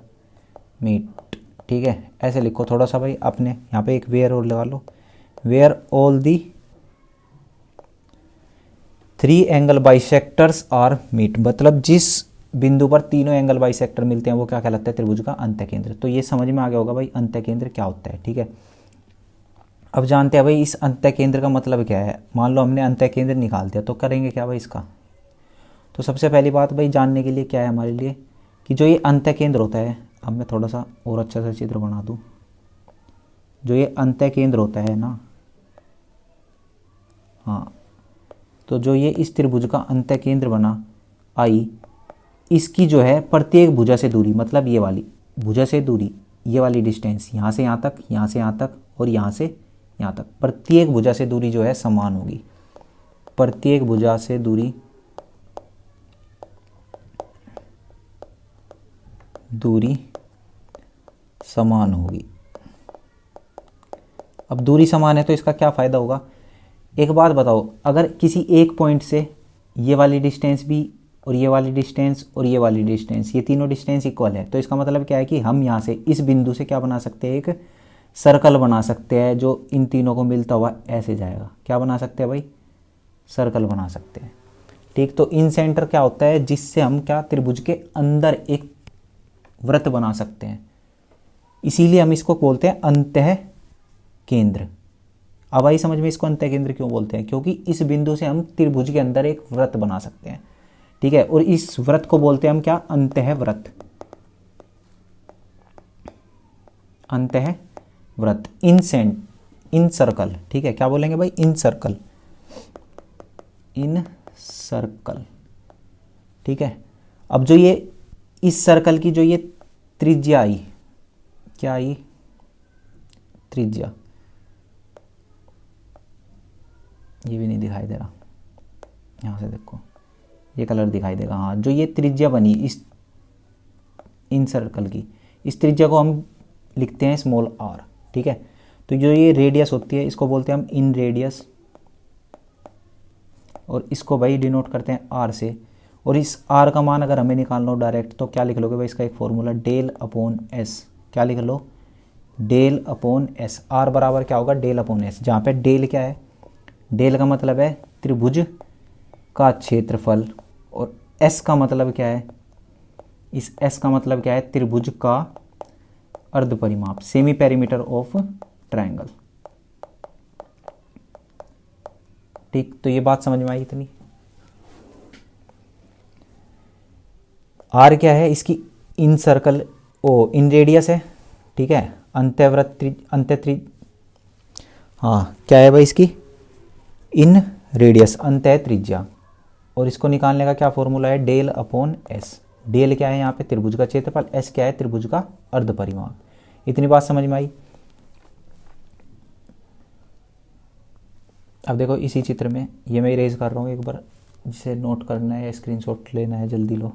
मीट। ठीक है, ऐसे लिखो थोड़ा सा भाई, अपने यहाँ पे एक वेयर और लगा लो, where all the 3 angle bisectors are meet, मतलब जिस बिंदु पर तीनों एंगल बाइसेक्टर मिलते हैं वो क्या कहलाता है, त्रिभुज का अंतः केंद्र। तो ये समझ में आ गया होगा भाई अंतः केंद्र क्या होता है। ठीक है, अब जानते हैं भाई इस अंतः केंद्र का मतलब क्या है। मान लो हमने अंतः केंद्र निकाल दिया, तो करेंगे क्या भाई इसका। तो सबसे पहली बात भाई जानने के लिए क्या है हमारे लिए, कि जो ये अंतः केंद्र होता है, अब मैं थोड़ा सा और अच्छा सा चित्र बना दूँ, जो ये अंतः केंद्र होता है ना, हाँ, तो जो ये इस त्रिभुज का अंतः केंद्र बना आई, इसकी जो है प्रत्येक भुजा से दूरी, मतलब ये वाली भुजा से दूरी, ये वाली डिस्टेंस, यहाँ से यहाँ तक, यहाँ से यहाँ तक, और यहाँ से यहाँ तक, प्रत्येक भुजा से दूरी जो है समान होगी। प्रत्येक भुजा से दूरी समान होगी। अब दूरी समान है तो इसका क्या फ़ायदा होगा, एक बात बताओ, अगर किसी एक पॉइंट से ये वाली डिस्टेंस भी और ये वाली डिस्टेंस और ये वाली डिस्टेंस, ये तीनों डिस्टेंस इक्वल है। तो इसका मतलब क्या है कि हम यहाँ से इस बिंदु से क्या बना सकते हैं, एक सर्कल बना सकते हैं जो इन तीनों को मिलता हुआ ऐसे जाएगा। क्या बना सकते हैं भाई, सर्कल बना सकते हैं। ठीक, तो इन सेंटर क्या होता है, जिससे हम क्या त्रिभुज के अंदर एक वृत्त बना सकते हैं, इसीलिए हम इसको बोलते हैं अंतः केंद्र। अब आई समझ में इसको अंतः केंद्र क्यों बोलते हैं, क्योंकि इस बिंदु से हम त्रिभुज के अंदर एक वृत्त बना सकते हैं। ठीक है, और इस वृत्त को बोलते हैं हम क्या, अंतः वृत्त। अंतः वृत्त, इन सर्कल। ठीक है, क्या बोलेंगे भाई, इन सर्कल, इन सर्कल। ठीक है, अब जो ये इस सर्कल की जो ये त्रिज्या आई, क्या आई, त्रिज्या, ये भी नहीं दिखाई दे रहा, यहाँ से देखो ये कलर दिखाई देगा। हाँ, जो ये त्रिज्या बनी इस इन सर्कल की, इस त्रिज्या को हम लिखते हैं स्मॉल आर। ठीक है, तो जो ये रेडियस होती है इसको बोलते हैं हम इन रेडियस, और इसको भाई डिनोट करते हैं आर से। और इस आर का मान अगर हमें निकालना हो डायरेक्ट तो क्या लिख लोगे भाई, इसका एक फॉर्मूला डेल अपॉन एस। क्या लिख लो, डेल अपॉन एस। आर बराबर क्या होगा, डेल अपॉन एस, जहाँ पे डेल क्या है, डेल का मतलब है त्रिभुज का क्षेत्रफल, और एस का मतलब क्या है, इस एस का मतलब क्या है, त्रिभुज का अर्ध परिमाप, सेमी पेरीमीटर ऑफ ट्रायंगल। ठीक, तो ये बात समझ में आई इतनी। आर क्या है, इसकी इन सर्कल इन रेडियस है। ठीक है, अंतःवृत्त हाँ क्या है भाई, इसकी इन रेडियस, अंतः त्रिज्या, और इसको निकालने का क्या फॉर्मूला है, डेल अपॉन एस। डेल क्या है यहाँ पे, त्रिभुज का क्षेत्रफल, एस क्या है, त्रिभुज का अर्ध परिमाप। इतनी बात समझ में आई। अब देखो इसी चित्र में, ये मैं इरेज कर रहा हूँ एक बार, जिसे नोट करना है या स्क्रीनशॉट लेना है जल्दी लो।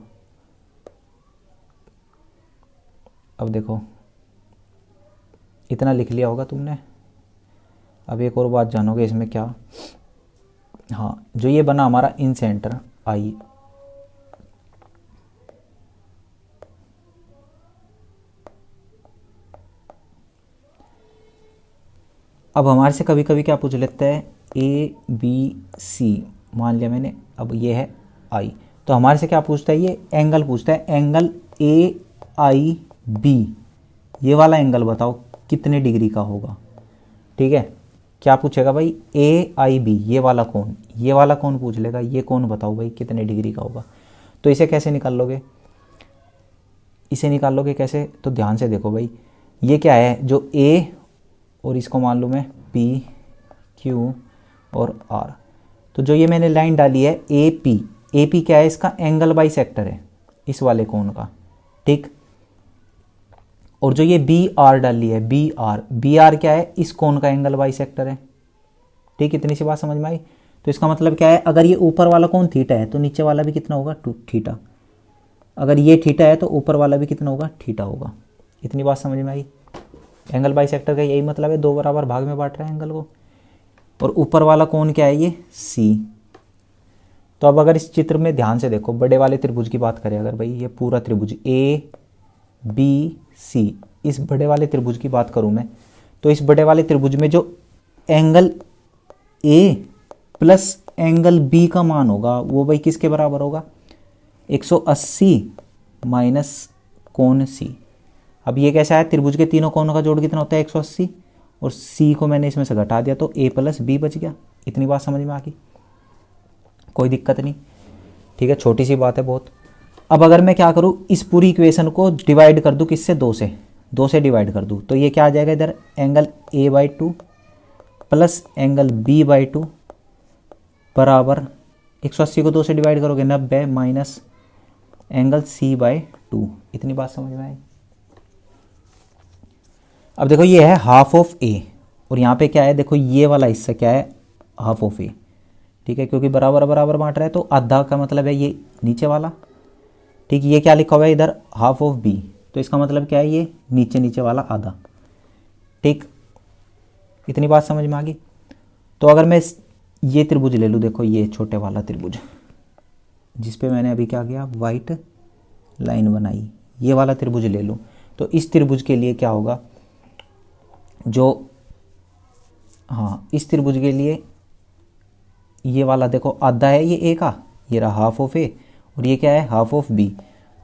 अब देखो इतना लिख लिया होगा तुमने। अब एक और बात जानोगे इसमें क्या, हाँ, जो ये बना हमारा इन सेंटर आई, अब हमारे से कभी कभी क्या पूछ लेता है, ए बी सी मान लिया मैंने, अब ये है आई, तो हमारे से क्या पूछता है, ये एंगल पूछता है, एंगल ए आई बी, ये वाला एंगल बताओ कितने डिग्री का होगा। ठीक है, क्या पूछेगा भाई, ए आई बी, ये वाला कोण पूछ लेगा, ये कोण बताओ भाई कितने डिग्री का होगा। तो इसे कैसे निकाल लोगे, इसे निकाल लोगे कैसे, तो ध्यान से देखो भाई, ये क्या है, जो ए और इसको मान लूँ मैं पी क्यू और आर, तो जो ये मैंने लाइन डाली है ए पी क्या है, इसका एंगल बाई सेक्टर है इस वाले कोण का। ठीक, और जो ये बी आर डाली है, बी आर क्या है, इस कोण का एंगल बाई सेक्टर है। ठीक, इतनी सी बात समझ में आई। तो इसका मतलब क्या है, अगर ये ऊपर वाला कोण थीटा है तो नीचे वाला भी कितना होगा, थीटा। अगर ये थीटा है तो ऊपर वाला भी कितना होगा, थीटा होगा। इतनी बात समझ में आई। एंगल बाई सेक्टर का यही मतलब है, दो बराबर भाग में बांट रहे हैं एंगल को। और ऊपर वाला कोण क्या है, ये सी। तो अब अगर इस चित्र में ध्यान से देखो, बड़े वाले त्रिभुज की बात करें अगर भाई, ये पूरा त्रिभुज ए बी सी, इस बड़े वाले त्रिभुज की बात करूं मैं, तो इस बड़े वाले त्रिभुज में जो angle A plus angle B का मान होगा वो भाई किसके बराबर होगा, 180 माइनस कोण सी। अब ये कैसा है, त्रिभुज के तीनों कोणों का जोड़ कितना होता है, 180, और सी को मैंने इसमें से घटा दिया तो ए प्लस बी बच गया। इतनी बात समझ में आ गई, कोई दिक्कत नहीं। ठीक है, छोटी सी बात है बहुत। अब अगर मैं क्या करूँ, इस पूरी इक्वेशन को डिवाइड कर दूँ किससे, दो से डिवाइड कर दूँ, तो ये क्या आ जाएगा इधर, angle A by 2 plus angle B by 2 बराबर 180 को 2 से डिवाइड करोगे 90 माइनस एंगल सी बाई 2। इतनी बात समझ में आई। अब देखो ये है हाफ ऑफ ए, और यहाँ पे क्या है, देखो ये वाला हिस्सा क्या है, हाफ ऑफ ए। ठीक है, क्योंकि बराबर बराबर बांट रहा है तो आधा का मतलब है ये नीचे वाला। ठीक, ये क्या लिखा हुआ है इधर, हाफ ऑफ बी, तो इसका मतलब क्या है, ये नीचे वाला आधा। ठीक, इतनी बात समझ में आ गई। तो अगर मैं ये त्रिभुज ले लूँ, देखो ये छोटे वाला त्रिभुज, जिस पे मैंने अभी क्या किया, वाइट लाइन बनाई, ये वाला त्रिभुज ले लूँ। तो इस त्रिभुज के लिए क्या होगा, जो हाँ इस त्रिभुज के लिए ये वाला देखो आधा है ये ए का, ये रहा हाफ ऑफ ए, और ये क्या है हाफ ऑफ बी।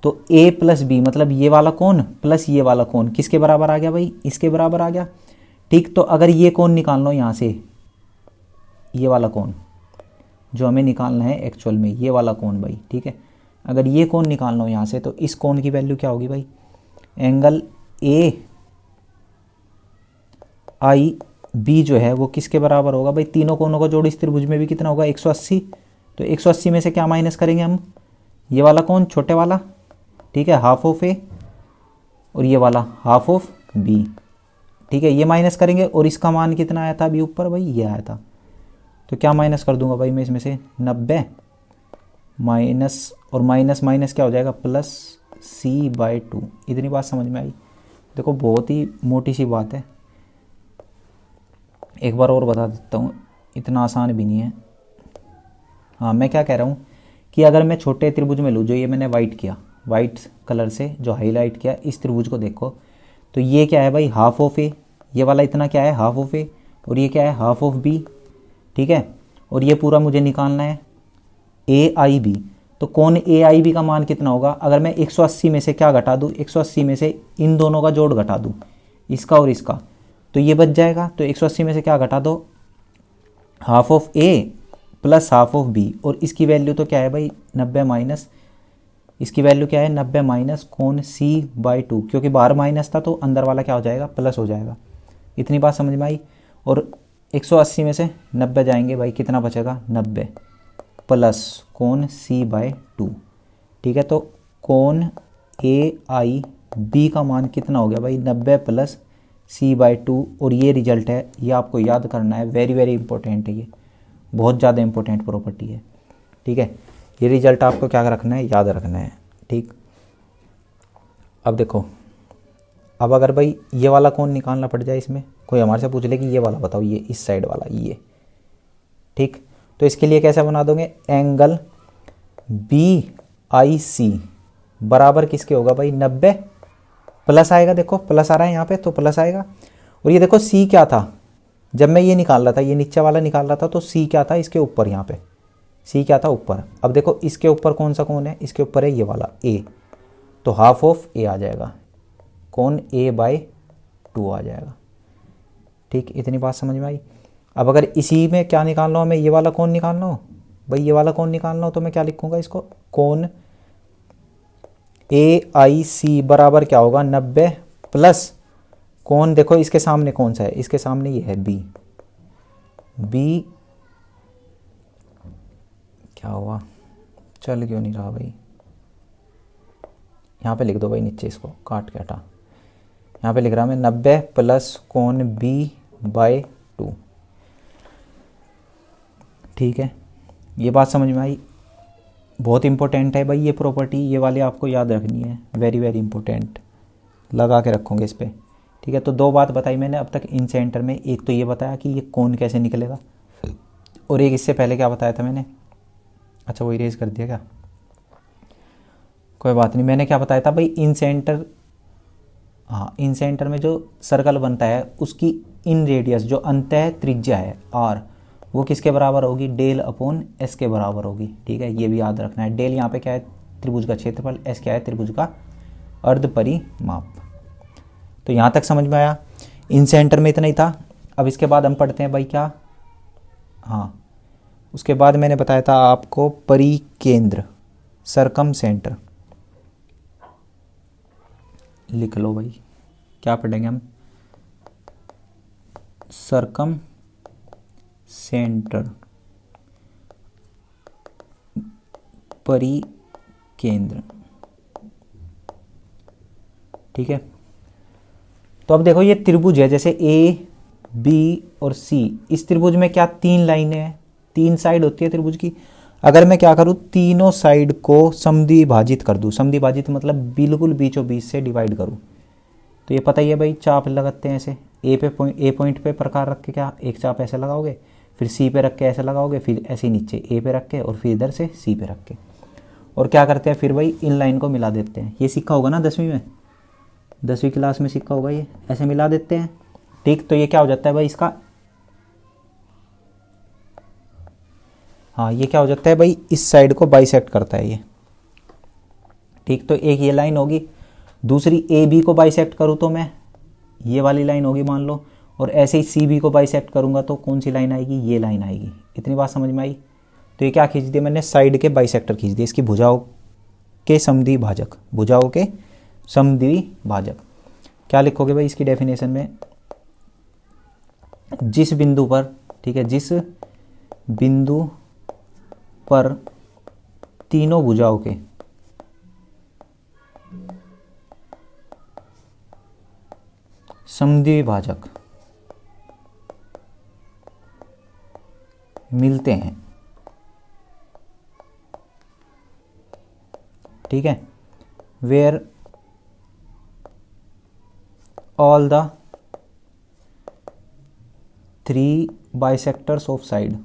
तो ए प्लस बी मतलब ये वाला कोण प्लस ये वाला कोण किसके बराबर आ गया भाई, इसके बराबर आ गया। ठीक, तो अगर ये कोण निकालना हो यहाँ से, ये वाला कोण जो हमें निकालना है एक्चुअल में, ये वाला कोण भाई, ठीक है, अगर ये कोण निकालना हो यहाँ से, तो इस कोण की वैल्यू क्या होगी भाई, एंगल ए आई बी जो है वो किसके बराबर होगा भाई, तीनों कोणों का जोड़ इस त्रिभुज में भी कितना होगा 180। तो 180 में से क्या माइनस करेंगे हम, ये वाला कोण छोटे वाला, ठीक है, हाफ ऑफ ए, और ये वाला हाफ ऑफ बी, ठीक है, ये माइनस करेंगे। और इसका मान कितना आया था अभी ऊपर भाई, ये आया था। तो क्या माइनस कर दूंगा भाई मैं इसमें से, 90 माइनस, और माइनस माइनस क्या हो जाएगा प्लस c/2। इतनी बात समझ में आई। देखो बहुत ही मोटी सी बात है, एक बार और बता देता हूँ, इतना आसान भी नहीं है। हाँ मैं क्या कह रहा हूँ कि अगर मैं छोटे त्रिभुज में लूँ, जो ये मैंने वाइट किया, वाइट कलर से जो हाईलाइट किया, इस त्रिभुज को देखो, तो ये क्या है भाई हाफ ऑफ ए, ये वाला इतना क्या है हाफ ऑफ ए, और ये क्या है हाफ ऑफ बी, ठीक है, और ये पूरा मुझे निकालना है ए आई बी। तो कौन ए आई बी का मान कितना होगा, अगर मैं 180 में से क्या घटा दूँ, 180 में से इन दोनों का जोड़ घटा दूँ, इसका और इसका, तो ये बच जाएगा। तो 180 में से क्या घटा दो, half of A plus half of B, और इसकी वैल्यू तो क्या है भाई 90 माइनस, इसकी वैल्यू क्या है 90 माइनस कोण c/2, क्योंकि बाहर माइनस था तो अंदर वाला क्या हो जाएगा प्लस हो जाएगा। इतनी बात समझ में आई। और 180 में से 90 जाएंगे भाई, कितना बचेगा 90 प्लस कोण c/2, ठीक है। तो कोण ए आई बी का मान कितना हो गया भाई 90 प्लस c/2, और ये रिजल्ट है, ये आपको याद करना है, वेरी वेरी इंपॉर्टेंट है, ये बहुत ज़्यादा इंपॉर्टेंट प्रॉपर्टी है, ठीक है। ये रिजल्ट आपको क्या रखना है, याद रखना है, ठीक। अब देखो, अब अगर भाई ये वाला कोण निकालना पड़ जाए, इसमें कोई हमारे से पूछ ले कि ये वाला बताओ, ये इस साइड वाला ये, ठीक, तो इसके लिए कैसे बना दोगे, एंगल बी आई सी बराबर किसके होगा भाई 90 प्लस आएगा, देखो प्लस आ रहा है यहाँ पे, तो प्लस आएगा। और ये देखो सी क्या था, जब मैं ये निकाल रहा था, ये नीचे वाला निकाल रहा था, तो सी क्या था इसके ऊपर, यहाँ पे सी क्या था ऊपर। अब देखो इसके ऊपर कौन सा कोण है, इसके ऊपर है ये वाला ए, तो हाफ ऑफ ए आ जाएगा, कोण a/2 आ जाएगा, ठीक। इतनी बात समझ में आई। अब अगर इसी में क्या निकालना हो, हमें ये वाला कोण निकालना हो भाई, ये वाला कोण निकालना हो, तो मैं क्या लिखूंगा इसको, कोण ए आई सी बराबर क्या होगा 90 प्लस कोण, देखो इसके सामने कौन सा है, इसके सामने ये है बी, बी क्या हुआ, चल क्यों नहीं रहा भाई, यहाँ पे लिख दो भाई नीचे, इसको काट के हटा, यहाँ पे लिख रहा मैं 90 प्लस कोण b/2, ठीक है। ये बात समझ में आई, बहुत इंपॉर्टेंट है भाई ये प्रॉपर्टी, ये वाली आपको याद रखनी है, वेरी वेरी इंपॉर्टेंट, लगा के रखोगे इस पर, ठीक है। तो दो बात बताई मैंने अब तक इन सेंटर में, एक तो ये बताया कि ये कोण कैसे निकलेगा, और एक इससे पहले क्या बताया था मैंने, अच्छा वो इरेज कर दिया क्या, कोई बात नहीं, मैंने क्या बताया था भाई इन सेंटर, हाँ इन सेंटर में जो सर्कल बनता है उसकी इन रेडियस जो अंतः त्रिज्या है आर, वो किसके बराबर होगी, डेल अपॉन एस के बराबर होगी, ठीक है। ये भी याद रखना है, डेल यहाँ पे क्या है त्रिभुज का क्षेत्रफल, एस क्या है त्रिभुज का अर्ध परिमाप। तो यहाँ तक समझ में आया, इन सेंटर में इतना ही था। अब इसके बाद हम पढ़ते हैं भाई क्या, हाँ उसके बाद मैंने बताया था आपको परिकेंद्र, सरकम सेंटर, लिख लो भाई, क्या पढ़ेंगे हम, सरकम सेंटर परिकेंद्र, ठीक है। तो अब देखो ये त्रिभुज है, जैसे ए बी और सी, इस त्रिभुज में क्या तीन लाइनें हैं, तीन साइड होती है त्रिभुज की। अगर मैं क्या करूँ, तीनों साइड को समद्विभाजित कर दूँ, समद्विभाजित मतलब बिल्कुल बीचों बीच से डिवाइड करूँ, तो ये पता ही है भाई चाप लगाते हैं ऐसे, ए पॉइंट पे प्रकार रख के क्या एक चाप ऐसे लगाओगे, फिर सी पे रख के ऐसे लगाओगे, फिर ऐसे नीचे ए पे रख के, और फिर इधर से सी पे रख के। और क्या करते हैं फिर भाई, इन लाइन को मिला देते हैं। ये सीखा होगा ना 10वीं में, 10वीं क्लास में सीखा होगा, ये ऐसे मिला देते हैं। ठीक, तो ये क्या हो जाता है भाई इसका, हाँ ये क्या हो जाता है भाई, इस साइड को बाइसेक्ट करता है ये। ठीक, तो एक ये लाइन होगी, दूसरी ए बी को बाइसेक्ट करूँ तो मैं, ये वाली लाइन होगी मान लो, और ऐसे ही सी बी को बाइसेक्ट करूँगा तो कौन सी लाइन आएगी, ये लाइन आएगी। इतनी बात समझ में आई। तो ये क्या खींच दिया मैंने, साइड के बाइसेक्टर खींच दिए, इसकी भुजाओं के समद्वि भाजक, भुजाओं के समद्वि भाजक। क्या लिखोगे भाई इसकी डेफिनेशन में, जिस बिंदु पर, ठीक है, जिस बिंदु पर तीनों भुजाओं के समद्वि भाजक मिलते हैं, ठीक है, where all the 3 bisectors of side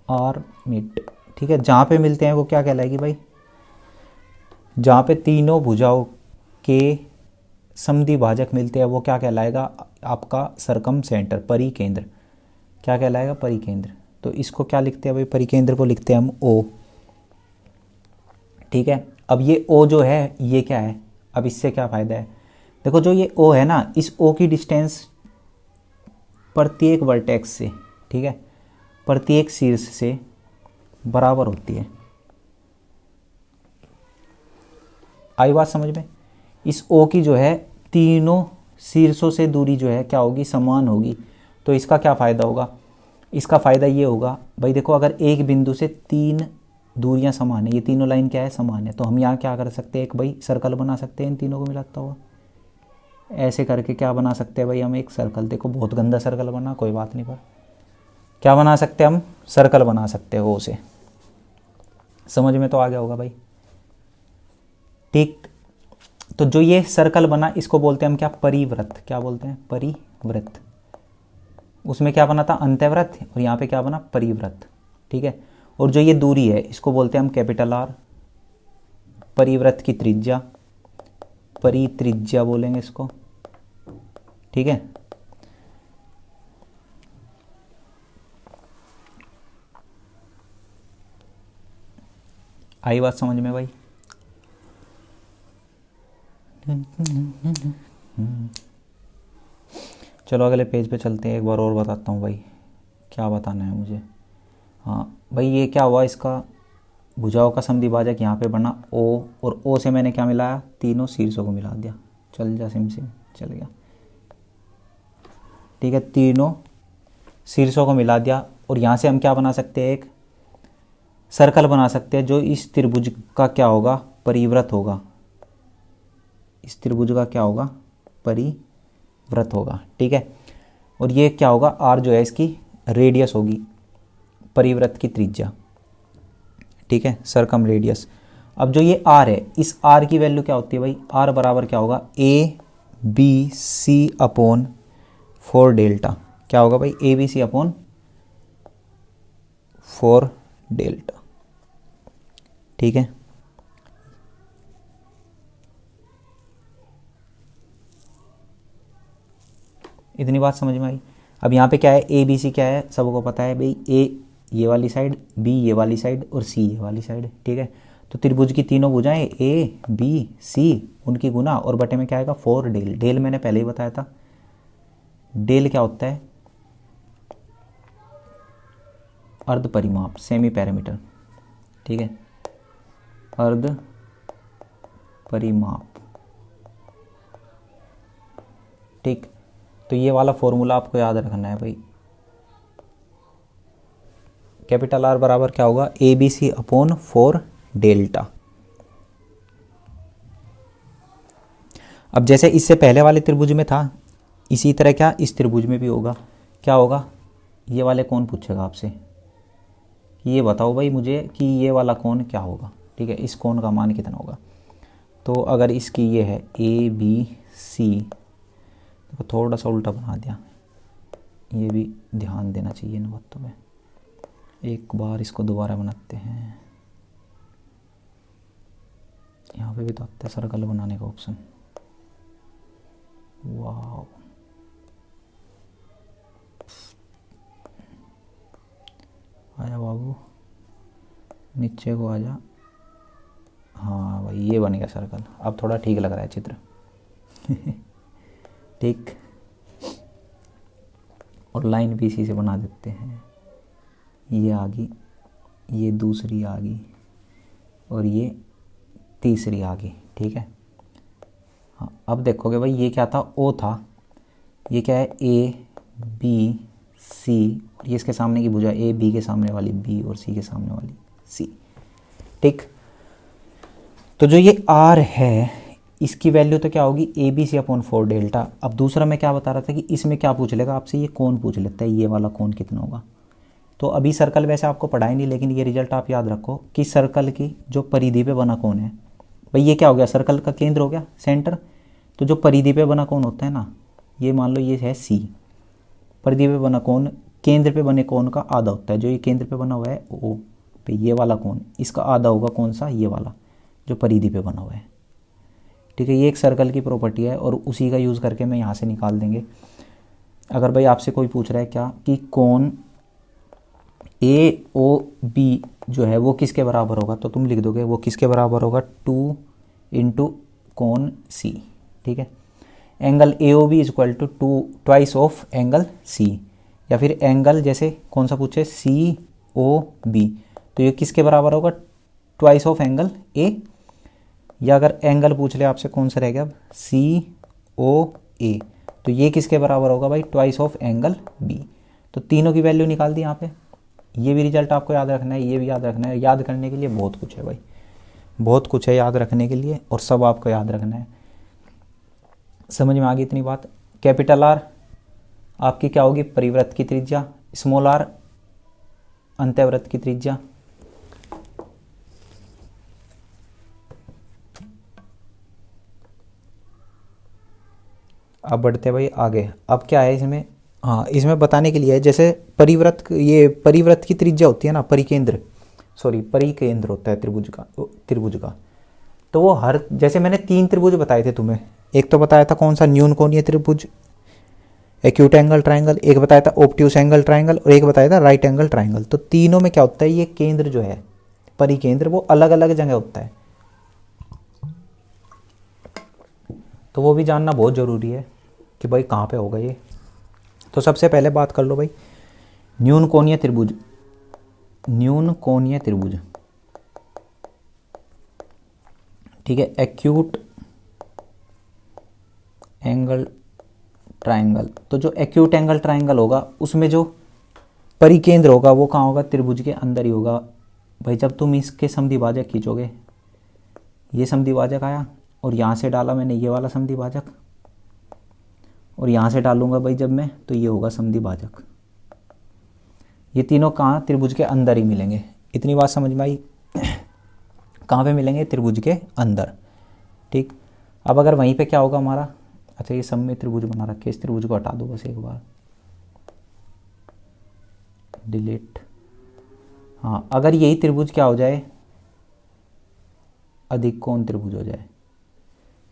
are meet. ठीक है, जहां पे मिलते हैं वो क्या कहलाएगी भाई, जहां पे तीनों भुजाओं के समद्वि भाजक मिलते हैं वो क्या कहलाएगा, आपका सरकम सेंटर, परिकेंद्र। क्या कहलाएगा, परिकेंद्र। तो इसको क्या लिखते हैं भाई, परिकेंद्र को लिखते हैं हम ओ। ठीक है, अब ये ओ जो है ये क्या है, अब इससे क्या फायदा है, देखो जो ये ओ है ना, इस ओ की डिस्टेंस प्रत्येक वर्टेक्स से, ठीक है, प्रत्येक शीर्ष से बराबर होती है। आई बात समझ में। इस ओ की जो है तीनों शीर्षों से दूरी जो है क्या होगी, समान होगी। तो इसका क्या फ़ायदा होगा, इसका फ़ायदा ये होगा भाई, देखो अगर एक बिंदु से 3 दूरियां समान है, ये तीनों लाइन क्या है, समान है, तो हम यहाँ क्या कर सकते हैं, एक भाई सर्कल बना सकते हैं इन तीनों को मिलाता हुआ। ऐसे करके क्या बना सकते हैं भाई हम, एक सर्कल, देखो बहुत गंदा सर्कल बना, कोई बात नहीं, पर क्या बना सकते हैं हम, सर्कल बना सकते हैं ओ से। समझ में तो आ गया होगा भाई। ठीक, तो जो ये सर्कल बना इसको बोलते हैं हम क्या, परिवृत्त। क्या बोलते हैं, परिवृत्त। उसमें क्या बना था, अंतःवृत्त, और यहाँ पे क्या बना, परिवृत्त। ठीक है, और जो ये दूरी है इसको बोलते हैं हम कैपिटल आर, परिवृत्त की त्रिज्या, परित्रिज्या बोलेंगे इसको। ठीक है, आई बात समझ में भाई। चलो अगले पेज पे चलते हैं, एक बार और बताता हूँ भाई क्या बताना है मुझे। हाँ भाई, ये क्या हुआ, इसका भुजाओं का समद्वि भाजक यहाँ पे बना ओ, और ओ से मैंने क्या मिलाया, तीनों शीर्षों को मिला दिया। चल जा सिम सिम, चल गया। ठीक है, तीनों शीर्षों को मिला दिया, और यहाँ से हम क्या बना सकते हैं, एक सर्कल बना सकते हैं जो इस त्रिभुज का क्या होगा, परिवृत्त होगा। इस त्रिभुज का क्या होगा, परिवृत्त होगा। ठीक है, और ये क्या होगा, आर जो है इसकी रेडियस होगी, परिवृत्त की त्रिज्या। ठीक है, सरकम रेडियस। अब जो ये आर है, इस आर की वैल्यू क्या होती है भाई, आर बराबर क्या होगा, a b c upon 4 delta. क्या होगा भाई, a b c upon 4 delta. ठीक है, इतनी बात समझ में आई। अब यहाँ पे क्या है, ए बी सी क्या है, सबको पता है भाई, ए ये वाली साइड, बी ये वाली साइड, और सी ये वाली साइड। ठीक है, तो त्रिभुज की तीनों भुजाएं ए बी सी, उनकी गुना, और बटे में क्या आएगा, 4 डेल। डेल मैंने पहले ही बताया था, डेल क्या होता है, अर्ध परिमाप, सेमी पैरामीटर। ठीक है, अर्ध परिमाप। ठीक, तो ये वाला फॉर्मूला आपको याद रखना है भाई। कैपिटल आर बराबर क्या होगा, a b c upon 4 delta. अब जैसे इससे पहले वाले त्रिभुज में था, इसी तरह क्या इस त्रिभुज में भी होगा। क्या होगा, ये वाले कौन पूछेगा आपसे कि ये बताओ भाई मुझे कि ये वाला कोण क्या होगा। ठीक है, इस कोण का मान कितना होगा। तो अगर इसकी ये है ए बी सी, तो थोड़ा सा उल्टा बना दिया, ये भी ध्यान देना चाहिए इन बातों में। एक बार इसको दोबारा बनाते हैं। यहाँ पे भी तो आता है सर्कल बनाने का ऑप्शन। वाह, आजा बाबू, नीचे को आजा। हाँ भाई, ये बन गया सर्कल। अब थोड़ा ठीक लग रहा है चित्र। ठीक, और लाइन भी इसी से बना देते हैं। ये आ गई, ये दूसरी आ गई, और ये तीसरी आ गई। ठीक है। हाँ, अब देखोगे भाई ये क्या था, ओ था। ये क्या है, ए बी सी, और ये इसके सामने की भुजा ए, बी के सामने वाली बी, और सी के सामने वाली सी। ठीक, तो जो ये आर है इसकी वैल्यू तो क्या होगी, a b c upon 4 delta. अब दूसरा मैं क्या बता रहा था कि इसमें क्या पूछ लेगा आपसे, ये कौन पूछ लेता है, ये वाला कौन कितना होगा। तो अभी सर्कल वैसे आपको पढ़ाई नहीं, लेकिन ये रिजल्ट आप याद रखो कि सर्कल की जो परिधि पे बना कौन है। भाई ये क्या हो गया, सर्कल का केंद्र हो गया, सेंटर। तो जो परिधि पे बना कौन होता है ना, ये मान लो ये है सी। परिधि पे बना कौन, केंद्र पे बने कौन का आधा होता है। जो ये केंद्र पे बना हुआ है ओ पे, ये वाला कौन, इसका आधा होगा कौन सा, ये वाला जो परिधि पे बना हुआ है। ठीक है, ये एक सर्कल की प्रॉपर्टी है, और उसी का यूज़ करके मैं यहाँ से निकाल देंगे। अगर भाई आपसे कोई पूछ रहा है क्या कि कौन ए ओ बी जो है वो किसके बराबर होगा, तो तुम लिख दोगे वो किसके बराबर होगा, 2 इंटू कौन सी। ठीक है, angle A O B is equal to 2 twice of angle C. या फिर एंगल जैसे कौन सा पूछे, सी ओ बी, तो ये किसके बराबर होगा, ट्वाइस ऑफ एंगल ए। या अगर एंगल पूछ ले आपसे कौन सा रहेगा, अब सी ओ ए, तो ये किसके बराबर होगा भाई, ट्वाइस ऑफ एंगल बी। तो तीनों की वैल्यू निकाल दी यहाँ पे। ये भी रिजल्ट आपको याद रखना है, ये भी याद रखना है। याद करने के लिए बहुत कुछ है भाई, बहुत कुछ है याद रखने के लिए, और सब आपको याद रखना है। समझ में आ गई इतनी बात। कैपिटल आर आपकी क्या होगी, परिवृत्त की त्रिज्या। स्मॉल आर अंत्यवृत्त की त्रिज्या। अब बढ़ते भाई आगे। अब क्या है इसमें, हाँ इसमें बताने के लिए है, जैसे परिवृत्त, ये परिवृत्त की त्रिज्या होती है ना, परिकेंद्र, सॉरी परिकेंद्र होता है त्रिभुज का। तो वो हर, जैसे मैंने 3 त्रिभुज बताए थे तुम्हें, एक तो बताया था कौन सा, न्यून कोणीय त्रिभुज, एक्यूट एंगल ट्राइंगल, एक बताया था ऑब्ट्यूस एंगल ट्राइंगल, और एक बताया था राइट एंगल ट्राइंगल। तो तीनों में क्या होता है, ये केंद्र जो है परिकेंद्र वो अलग अलग जगह होता है। तो वो भी जानना बहुत ज़रूरी है कि भाई कहाँ पे होगा ये। तो सबसे पहले बात कर लो भाई न्यून कोणीय त्रिभुज। न्यून कोणीय त्रिभुज, ठीक है, एक्यूट एंगल ट्राइंगल। तो जो एक्यूट एंगल ट्राइंगल होगा उसमें जो परिकेंद्र होगा वो कहाँ होगा, त्रिभुज के अंदर ही होगा। भाई जब तुम इसके समद्विभाजक खींचोगे, ये समद्विभाजक आया, और यहाँ से डाला मैंने ये वाला समद्विभाजक, और यहाँ से डालूंगा भाई जब मैं, तो ये होगा समद्विभाजक। ये तीनों कहाँ, त्रिभुज के अंदर ही मिलेंगे। इतनी बात समझ में आई। कहाँ पे मिलेंगे, त्रिभुज के अंदर। ठीक, अब अगर वहीं पे क्या होगा हमारा, अच्छा ये सममित त्रिभुज बना रखे, इस त्रिभुज को हटा दो बस एक बार, डिलीट। हाँ, अगर यही त्रिभुज क्या हो जाए, अधिक कोण त्रिभुज हो जाए,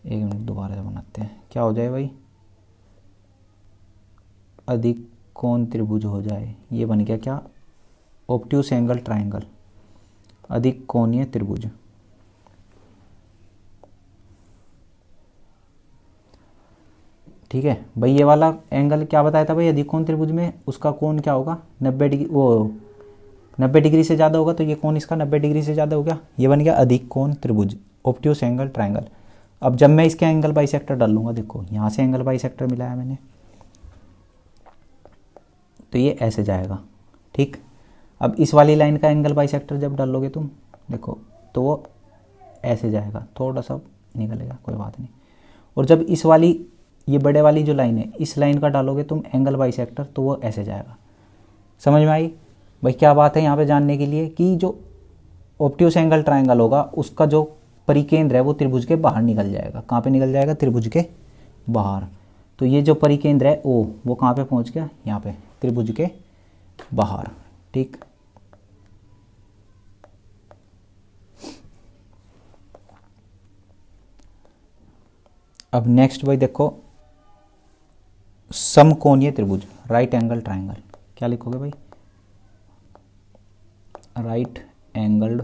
एक मिनट दोबारा से बनाते हैं, क्या हो जाए भाई, अधिक कोण त्रिभुज हो जाए। ये बन गया क्या, ऑब्ट्यूस एंगल ट्राइंगल, अधिक कोणीय त्रिभुज। ठीक है भाई, ये वाला एंगल क्या बताया था भाई, अधिक कोण त्रिभुज में उसका कोण क्या होगा, 90 डिग्री, वो 90 डिग्री से ज़्यादा होगा, तो ये कोण इसका 90 डिग्री से ज़्यादा हो गया। ये बन गया अधिक कोण त्रिभुज, ऑब्ट्यूस एंगल ट्राइंगल। अब जब मैं इसके एंगल बाइसेक्टर डाल लूँगा, देखो यहाँ से एंगल बाइसेक्टर मिलाया मैंने, तो ये ऐसे जाएगा। ठीक, अब इस वाली लाइन का एंगल बाइसेक्टर जब डालोगे तुम, देखो तो वो ऐसे जाएगा, थोड़ा सा निकलेगा, कोई बात नहीं। और जब इस वाली, ये बड़े वाली जो लाइन है, इस लाइन का डालोगे तुम एंगल बाइसेक्टर, तो वो ऐसे जाएगा। समझ में आई भाई। क्या बात है यहाँ पे जानने के लिए कि जो ऑब्ट्यूस एंगल ट्राइंगल होगा उसका जो परिकेंद्र है वो त्रिभुज के बाहर निकल जाएगा। कहाँ पे निकल जाएगा, त्रिभुज के बाहर। तो ये जो परिकेंद्र है ओ, वो कहाँ पे पहुँच गया, यहाँ पे। त्रिभुज के बाहर। ठीक, अब नेक्स्ट भाई देखो, समकोणीय त्रिभुज, राइट एंगल ट्राइंगल, क्या लिखोगे भाई? Right angled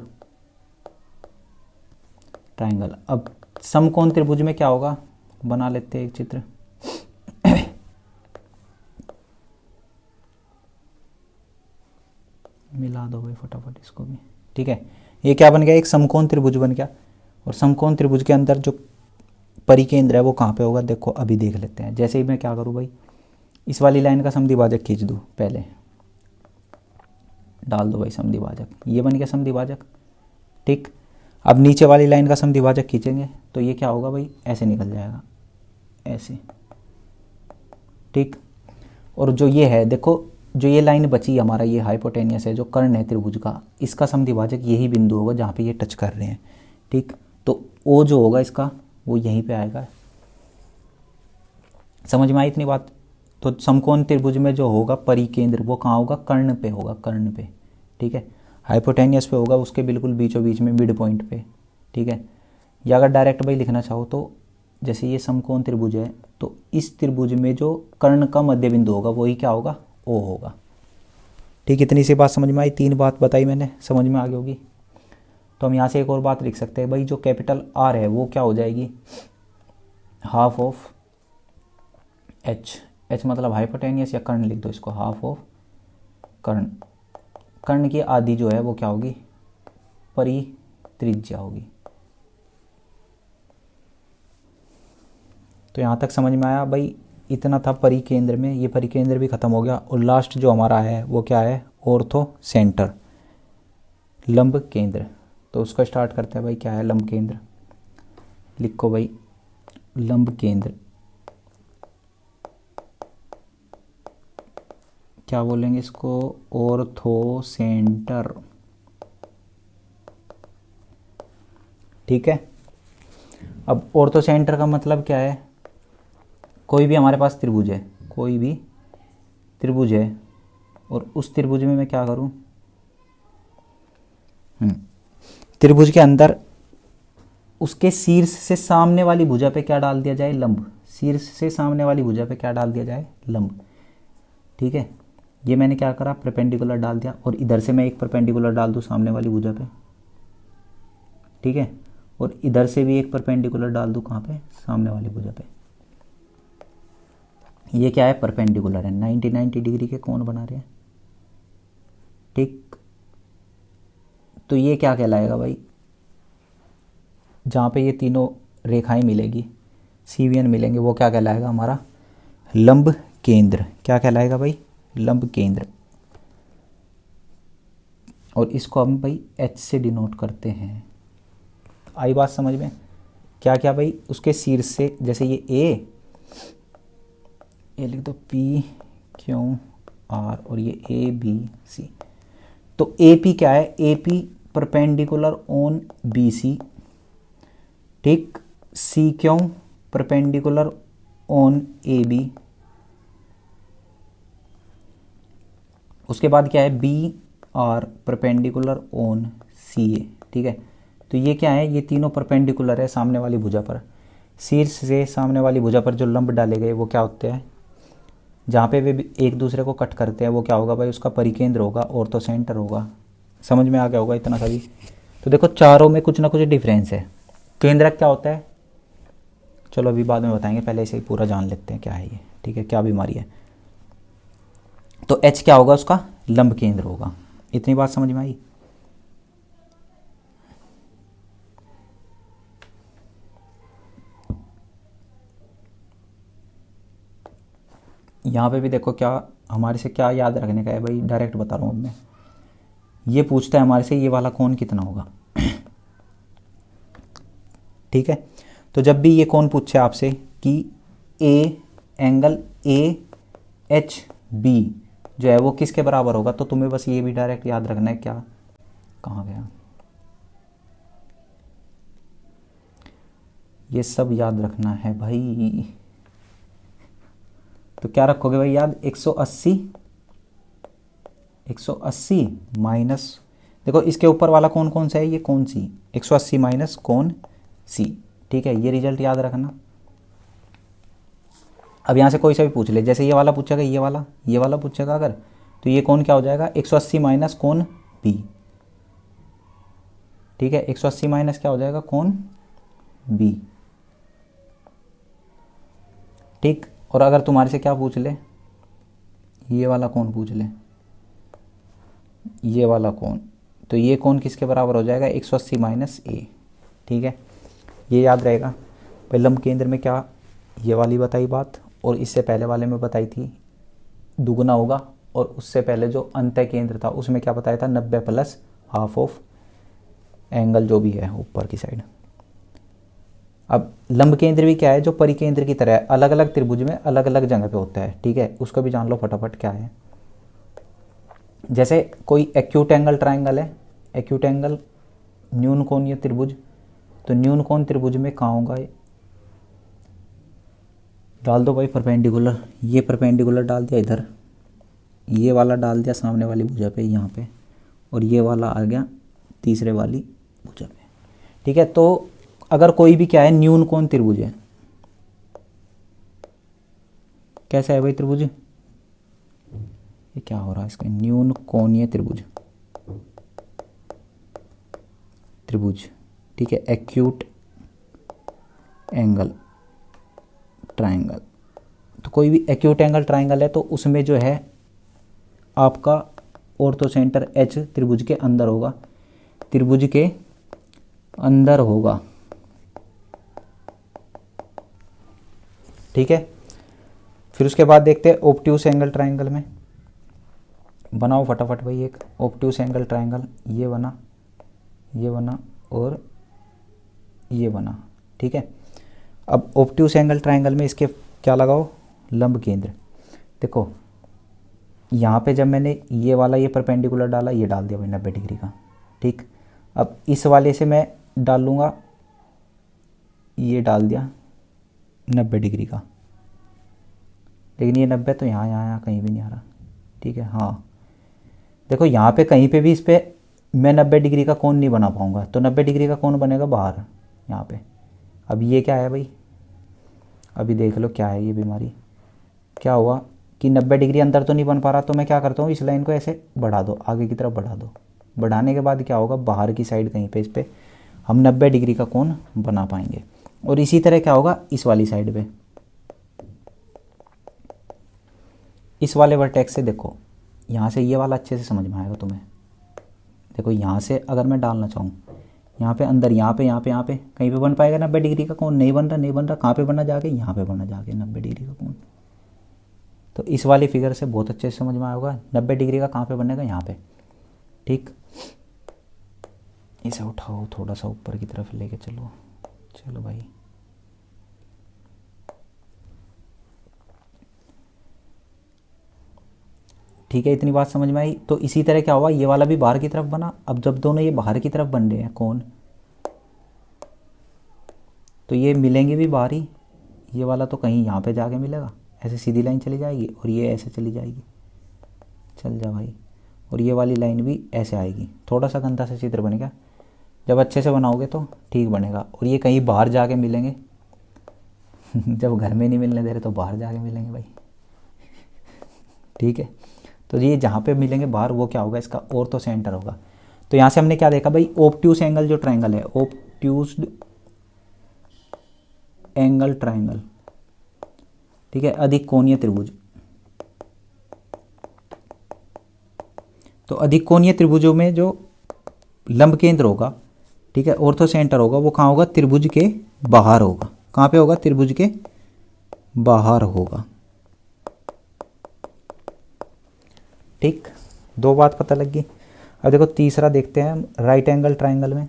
triangle. अब समकोण त्रिभुज में क्या होगा, बना लेते हैं एक चित्र। मिला दो भाई फटाफट इसको भी। ठीक है, ये क्या बन गया, एक समकोण त्रिभुज बन गया। और समकोण त्रिभुज के अंदर जो परिकेंद्र है वो कहाँ पे होगा, देखो अभी देख लेते हैं। जैसे ही मैं क्या करूँ भाई, इस वाली लाइन का समद्विभाजक खींच दूँ, पहले डाल दो भाई समद्विभाजक, ये बन गया समद्विभाजक। ठीक, अब नीचे वाली लाइन का समद्विभाजक खींचेंगे तो ये क्या होगा भाई, ऐसे निकल जाएगा, ऐसे। ठीक, और जो ये है देखो, जो ये लाइन बची हमारा, ये हाइपोटेनियस है जो कर्ण है त्रिभुज का, इसका समद्विभाजक यही बिंदु होगा जहाँ पे ये टच कर रहे हैं। ठीक, तो ओ जो होगा इसका वो यहीं पे आएगा। समझ में आई इतनी बात? तो समकोण त्रिभुज में जो होगा परिकेंद्र वो कहाँ होगा, कर्ण पे होगा, कर्ण पे। ठीक है, हाइपोटेनियस पे होगा, उसके बिल्कुल बीचों बीच में, मिड पॉइंट पे। ठीक है, या अगर डायरेक्ट भाई लिखना चाहो तो जैसे ये समकोण त्रिभुज है तो इस त्रिभुज में जो कर्ण का मध्य बिंदु होगा वही क्या होगा, ओ होगा। ठीक, इतनी सी बात समझ में आई, 3 बात बताई मैंने, समझ में आ गई होगी। तो हम यहाँ से एक और बात लिख सकते हैं भाई, जो कैपिटल आर है वो क्या हो जाएगी, हाफ ऑफ एच। एच मतलब हाइपोटेनियस या कर्ण लिख दो इसको, हाफ ऑफ कर्ण। कर्ण की आधी जो है वो क्या होगी, परित्रिज्या होगी। तो यहाँ तक समझ में आया भाई, इतना था परिकेंद्र में। ये परिकेंद्र भी खत्म हो गया। और लास्ट जो हमारा है वो क्या है, ऑर्थो सेंटर, लंब केंद्र। तो उसको स्टार्ट करते हैं भाई, क्या है लंब केंद्र, लिखो भाई लंब केंद्र। क्या बोलेंगे इसको, ऑर्थो सेंटर। ठीक है, अब ऑर्थो सेंटर का मतलब क्या है, कोई भी हमारे पास त्रिभुज है, कोई भी त्रिभुज है और उस त्रिभुज में मैं क्या करूं, त्रिभुज के अंदर उसके शीर्ष से सामने वाली भुजा पे क्या डाल दिया जाए, लंब। शीर्ष से सामने वाली भुजा पे क्या डाल दिया जाए, लंब। ठीक है, ये मैंने क्या करा, परपेंडिकुलर डाल दिया। और इधर से मैं एक परपेंडिकुलर डाल दूं सामने वाली भुजा पे। ठीक है, और इधर से भी एक परपेंडिकुलर डाल दूं कहाँ पे, सामने वाली भुजा पे। ये क्या है, परपेंडिकुलर है, 90 डिग्री के कोण बना रहे हैं। ठीक, तो ये क्या कहलाएगा भाई, जहाँ पे ये तीनों रेखाएं मिलेगी, सीवियन मिलेंगे, वो क्या कहलाएगा, हमारा लंब केंद्र। क्या कहलाएगा भाई, लंब केंद्र। और इसको हम भाई एच से डिनोट करते हैं। आई बात समझ में? क्या क्या भाई, उसके शीर्ष से, जैसे ये लिख दो पी क्यू आर, और ये ए बी सी। तो ए पी क्या है, A P perpendicular on B C. ठीक, C Q perpendicular on A B. उसके बाद क्या है, B R perpendicular on C A. ठीक है, तो ये क्या है, ये तीनों परपेंडिकुलर है सामने वाली भुजा पर। शीर्ष से सामने वाली भुजा पर जो लंब डाले गए वो क्या होते हैं, जहाँ पे वे एक दूसरे को कट करते हैं वो क्या होगा भाई, उसका परिकेंद्र होगा, ऑर्थो सेंटर होगा। समझ में आ गया होगा इतना सभी। तो देखो चारों में कुछ ना कुछ डिफरेंस है। केंद्रक क्या होता है, चलो अभी बाद में बताएंगे, पहले इसे पूरा जान लेते हैं क्या है ये। ठीक है, क्या बीमारी है। तो एच क्या होगा, उसका लंब केंद्र होगा। इतनी बात समझ में आई। यहाँ पे भी देखो, क्या हमारे से क्या याद रखने का है भाई, डायरेक्ट बता रहा हूँ मैं। ये पूछता है हमारे से ये वाला कोण कितना होगा। ठीक है, तो जब भी ये कोण पूछे आपसे कि A angle A H B जो है वो किसके बराबर होगा, तो तुम्हें बस ये भी डायरेक्ट याद रखना है, क्या कहाँ गया, ये सब याद रखना है भाई। तो क्या रखोगे भाई याद, 180 180 माइनस, देखो इसके ऊपर वाला कौन कौन सा है, ये कौन सी, 180 माइनस कौन सी। ठीक है, ये रिजल्ट याद रखना। अब यहाँ से कोई सा भी पूछ ले, जैसे ये वाला पूछेगा, ये वाला पूछेगा अगर, तो ये कौन क्या हो जाएगा, 180 माइनस कौन बी। ठीक है, 180 माइनस क्या हो जाएगा, कौन बी। ठीक, और अगर तुम्हारे से क्या पूछ ले, ये वाला कौन पूछ ले, ये वाला कौन, तो ये कौन किसके बराबर हो जाएगा, 180 माइनस ए। ठीक है, ये याद रहेगा। पहले लंब केंद्र में क्या, ये वाली बताई बात, और इससे पहले वाले में बताई थी दुगना होगा, और उससे पहले जो अंतः केंद्र था उसमें क्या बताया था, 90 प्लस हाफ ऑफ एंगल जो भी है ऊपर की साइड। अब लंब केंद्र भी क्या है, जो परिकेंद्र की तरह है, अलग अलग त्रिभुज में अलग अलग जगह पे होता है। ठीक है, उसको भी जान लो फटाफट क्या है। जैसे कोई एक्यूट एंगल ट्राइंगल है, एक्यूट एंगल न्यून कोणीय त्रिभुज, तो न्यून कोण त्रिभुज में कहाँ होगा, ये डाल दो भाई परपेंडिकुलर, ये परपेंडिकुलर डाल दिया इधर, ये वाला डाल दिया सामने वाली भुजा पे यहाँ पे, और ये वाला आ गया तीसरे वाली भुजा पे। ठीक है, तो अगर कोई भी क्या है, न्यून कोण त्रिभुज है, कैसा है भाई त्रिभुज, ये क्या हो रहा है इसका, न्यून कोणीय त्रिभुज, त्रिभुज। ठीक है, एक्यूट एंगल ट्राइंगल, तो कोई भी एक्यूट एंगल ट्राइंगल है तो उसमें जो है आपका ऑर्थो सेंटर एच त्रिभुज के अंदर होगा, त्रिभुज के अंदर होगा। ठीक है, फिर उसके बाद देखते हैं ऑब्ट्यूस एंगल ट्राइंगल में, बनाओ फटाफट भाई एक ऑब्ट्यूस एंगल ट्राइंगल, ये बना, ये बना और ये बना। ठीक है, अब ऑब्ट्यूस एंगल ट्राइंगल में इसके क्या लगाओ, लंब केंद्र। देखो यहाँ पे जब मैंने ये वाला ये परपेंडिकुलर डाला, ये डाल दिया भाई 90 डिग्री का। ठीक, अब इस वाले से मैं डाल लूँगा, ये डाल दिया 90 डिग्री का, लेकिन ये 90 तो यहाँ कहीं भी नहीं आ रहा। ठीक है, हाँ देखो यहाँ पे कहीं पे भी इस पर मैं 90 डिग्री का कोण नहीं बना पाऊँगा, तो 90 डिग्री का कोण बनेगा बाहर यहाँ पे। अब ये क्या है भाई, अभी देख लो क्या है ये बीमारी, क्या हुआ कि 90 डिग्री अंदर तो नहीं बन पा रहा, तो मैं क्या करता हूँ, इस लाइन को ऐसे बढ़ा दो, आगे की तरफ बढ़ा दो, बढ़ाने के बाद क्या होगा, बाहर की साइड कहीं पे इस पर हम 90 डिग्री का कोण बना पाएंगे। और इसी तरह क्या होगा इस वाली साइड पे, इस वाले वर्टेक्स से देखो, यहाँ से ये वाला अच्छे से समझ में आएगा तुम्हें। देखो यहाँ से अगर मैं डालना चाहूँ, यहाँ पे अंदर, यहाँ पे कहीं पे बन पाएगा 90 डिग्री का कोण, नहीं बन रहा, कहाँ पे बनना जाके, यहाँ पे बनना जाके 90 डिग्री का कोण। तो इस वाली फिगर से बहुत अच्छे से समझ में आया होगा 90 डिग्री का कहाँ पे बनेगा, यहाँ पे। ठीक, इसे उठाओ थोड़ा सा ऊपर की तरफ लेके चलो, चलो भाई। ठीक है, इतनी बात समझ में आई। तो इसी तरह क्या हुआ, ये वाला भी बाहर की तरफ बना। अब जब दोनों ये बाहर की तरफ बन रहे हैं कोण, तो ये मिलेंगे भी बाहर ही, ये वाला तो कहीं यहाँ पे जाके मिलेगा, ऐसे सीधी लाइन चली जाएगी, और ये ऐसे चली जाएगी, चल जा भाई, और ये वाली लाइन भी ऐसे आएगी। थोड़ा सा गंदा सा चित्र बनेगा, जब अच्छे से बनाओगे तो ठीक बनेगा। और ये कहीं बाहर जाके मिलेंगे जब घर में नहीं मिलने दे रहे तो बाहर जाके मिलेंगे भाई। ठीक है, तो ये जहाँ पे मिलेंगे बाहर वो क्या होगा, इसका ऑर्थो सेंटर होगा। तो यहाँ से हमने क्या देखा भाई, ऑब्ट्यूस एंगल जो ट्राइंगल है, ऑब्ट्यूस्ड एंगल ट्राइंगल, ठीक है, अधिक कोणीय त्रिभुज। तो अधिक कोणीय त्रिभुजों में जो लंब केंद्र होगा, ठीक है, ऑर्थो सेंटर होगा, वो कहाँ होगा, त्रिभुज के बाहर होगा। कहाँ पे होगा, त्रिभुज के बाहर होगा। ठीक, दो बात पता लग गई। अब देखो तीसरा देखते हैं हम, राइट एंगल ट्राइंगल में।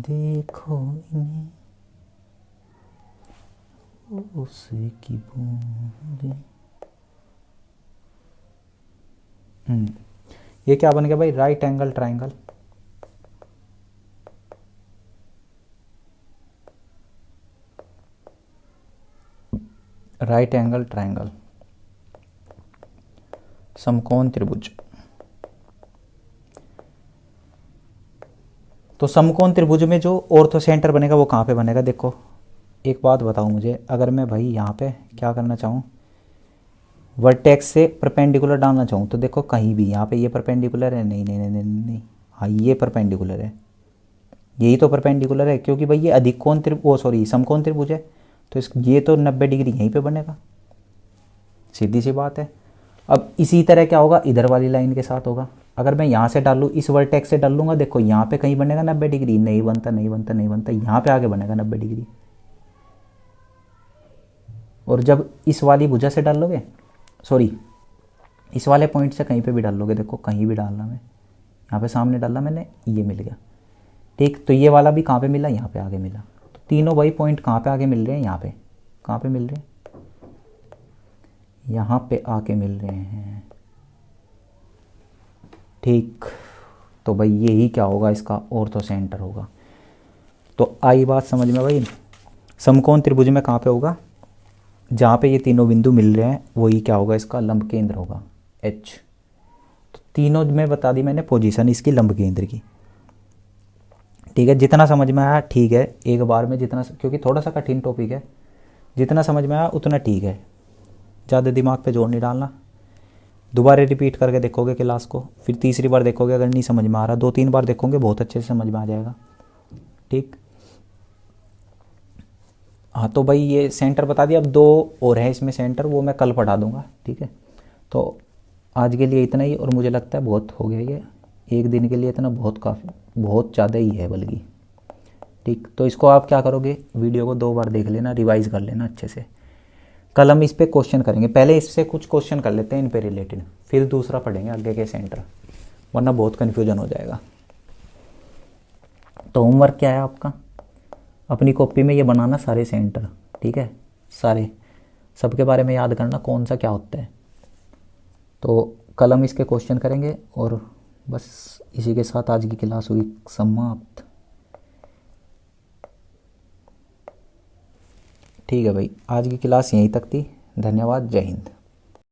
देखो इन्हें उसे की बूंदें। ये क्या बन गया भाई, right angle triangle. Right angle triangle, समकोण त्रिभुज। तो समकोण त्रिभुज में जो ऑर्थो सेंटर बनेगा वो कहाँ पे बनेगा? देखो एक बात बताओ मुझे, अगर मैं भाई यहाँ पे क्या करना चाहूँ, वर्टेक्स से परपेंडिकुलर डालना चाहूँ, तो देखो कहीं भी यहाँ पे ये परपेंडिकुलर है, नहीं नहीं नहीं नहीं नहीं, हाँ ये परपेंडिकुलर है, यही तो परपेंडिकुलर है, क्योंकि भाई ये अधिक कोण त्रिभुज, सॉरी समकोण त्रिभुज है, तो इस ये तो 90 डिग्री यहीं पे बनेगा, सीधी सी बात है। अब इसी तरह क्या होगा, इधर वाली लाइन के साथ होगा। अगर मैं यहाँ से डालूँ, इस वर्टेक्स से डाल लूँगा, देखो यहाँ पे कहीं बनेगा 90 डिग्री, नहीं बनता नहीं बनता नहीं बनता, यहाँ पे आगे बनेगा 90 डिग्री। और जब इस वाली भुजा से डाल लोगे, सॉरी इस वाले पॉइंट से कहीं पे भी डाल लोगे, देखो कहीं भी डालना, मैं यहाँ पे सामने डाला मैंने, ये मिल गया, ठीक। तो ये वाला भी कहाँ पे मिला, यहाँ पे आगे मिला। तो तीनों भाई पॉइंट कहाँ पे आगे मिल रहे हैं, यहाँ पे। कहाँ पे मिल रहे हैं, यहाँ पे आके मिल रहे हैं, ठीक। तो भाई यही क्या होगा, इसका ऑर्थो सेंटर होगा। तो आई बात समझ में भाई, समकोण त्रिभुज में कहाँ पे होगा, जहाँ पे ये तीनों बिंदु मिल रहे हैं वही क्या होगा, इसका लंब केंद्र होगा, एच। तो तीनों में बता दी मैंने पोजीशन इसकी लंब केंद्र की, ठीक है। जितना समझ में आया ठीक है, एक बार में जितना, क्योंकि थोड़ा सा कठिन टॉपिक है, जितना समझ में आया उतना ठीक है, ज़्यादा दिमाग पे जोर नहीं डालना। दोबारा रिपीट करके देखोगे क्लास को, फिर तीसरी बार देखोगे, अगर नहीं समझ में आ रहा 2-3 बार देखोगे, बहुत अच्छे से समझ में आ जाएगा, ठीक। हाँ तो भाई ये सेंटर बता दिया, अब 2 और है इसमें सेंटर, वो मैं कल पढ़ा दूंगा, ठीक है। तो आज के लिए इतना ही, और मुझे लगता है बहुत हो गया ये, एक दिन के लिए इतना बहुत काफ़ी, बहुत ज़्यादा ही है बल्कि, ठीक। तो इसको आप क्या करोगे, वीडियो को 2 बार देख लेना, रिवाइज़ कर लेना अच्छे से। कल हम इस पे क्वेश्चन करेंगे, पहले इससे कुछ क्वेश्चन कर लेते हैं इन पे रिलेटेड, फिर दूसरा पढ़ेंगे आगे के सेंटर, वरना बहुत कन्फ्यूजन हो जाएगा। तो होमवर्क क्या है आपका, अपनी कॉपी में ये बनाना सारे सेंटर, ठीक है, सारे, सबके बारे में याद करना कौन सा क्या होता है। तो कल हम इसके क्वेश्चन करेंगे, और बस इसी के साथ आज की क्लास हुई समाप्त, ठीक है भाई। आज की क्लास यहीं तक थी, धन्यवाद, जय हिंद।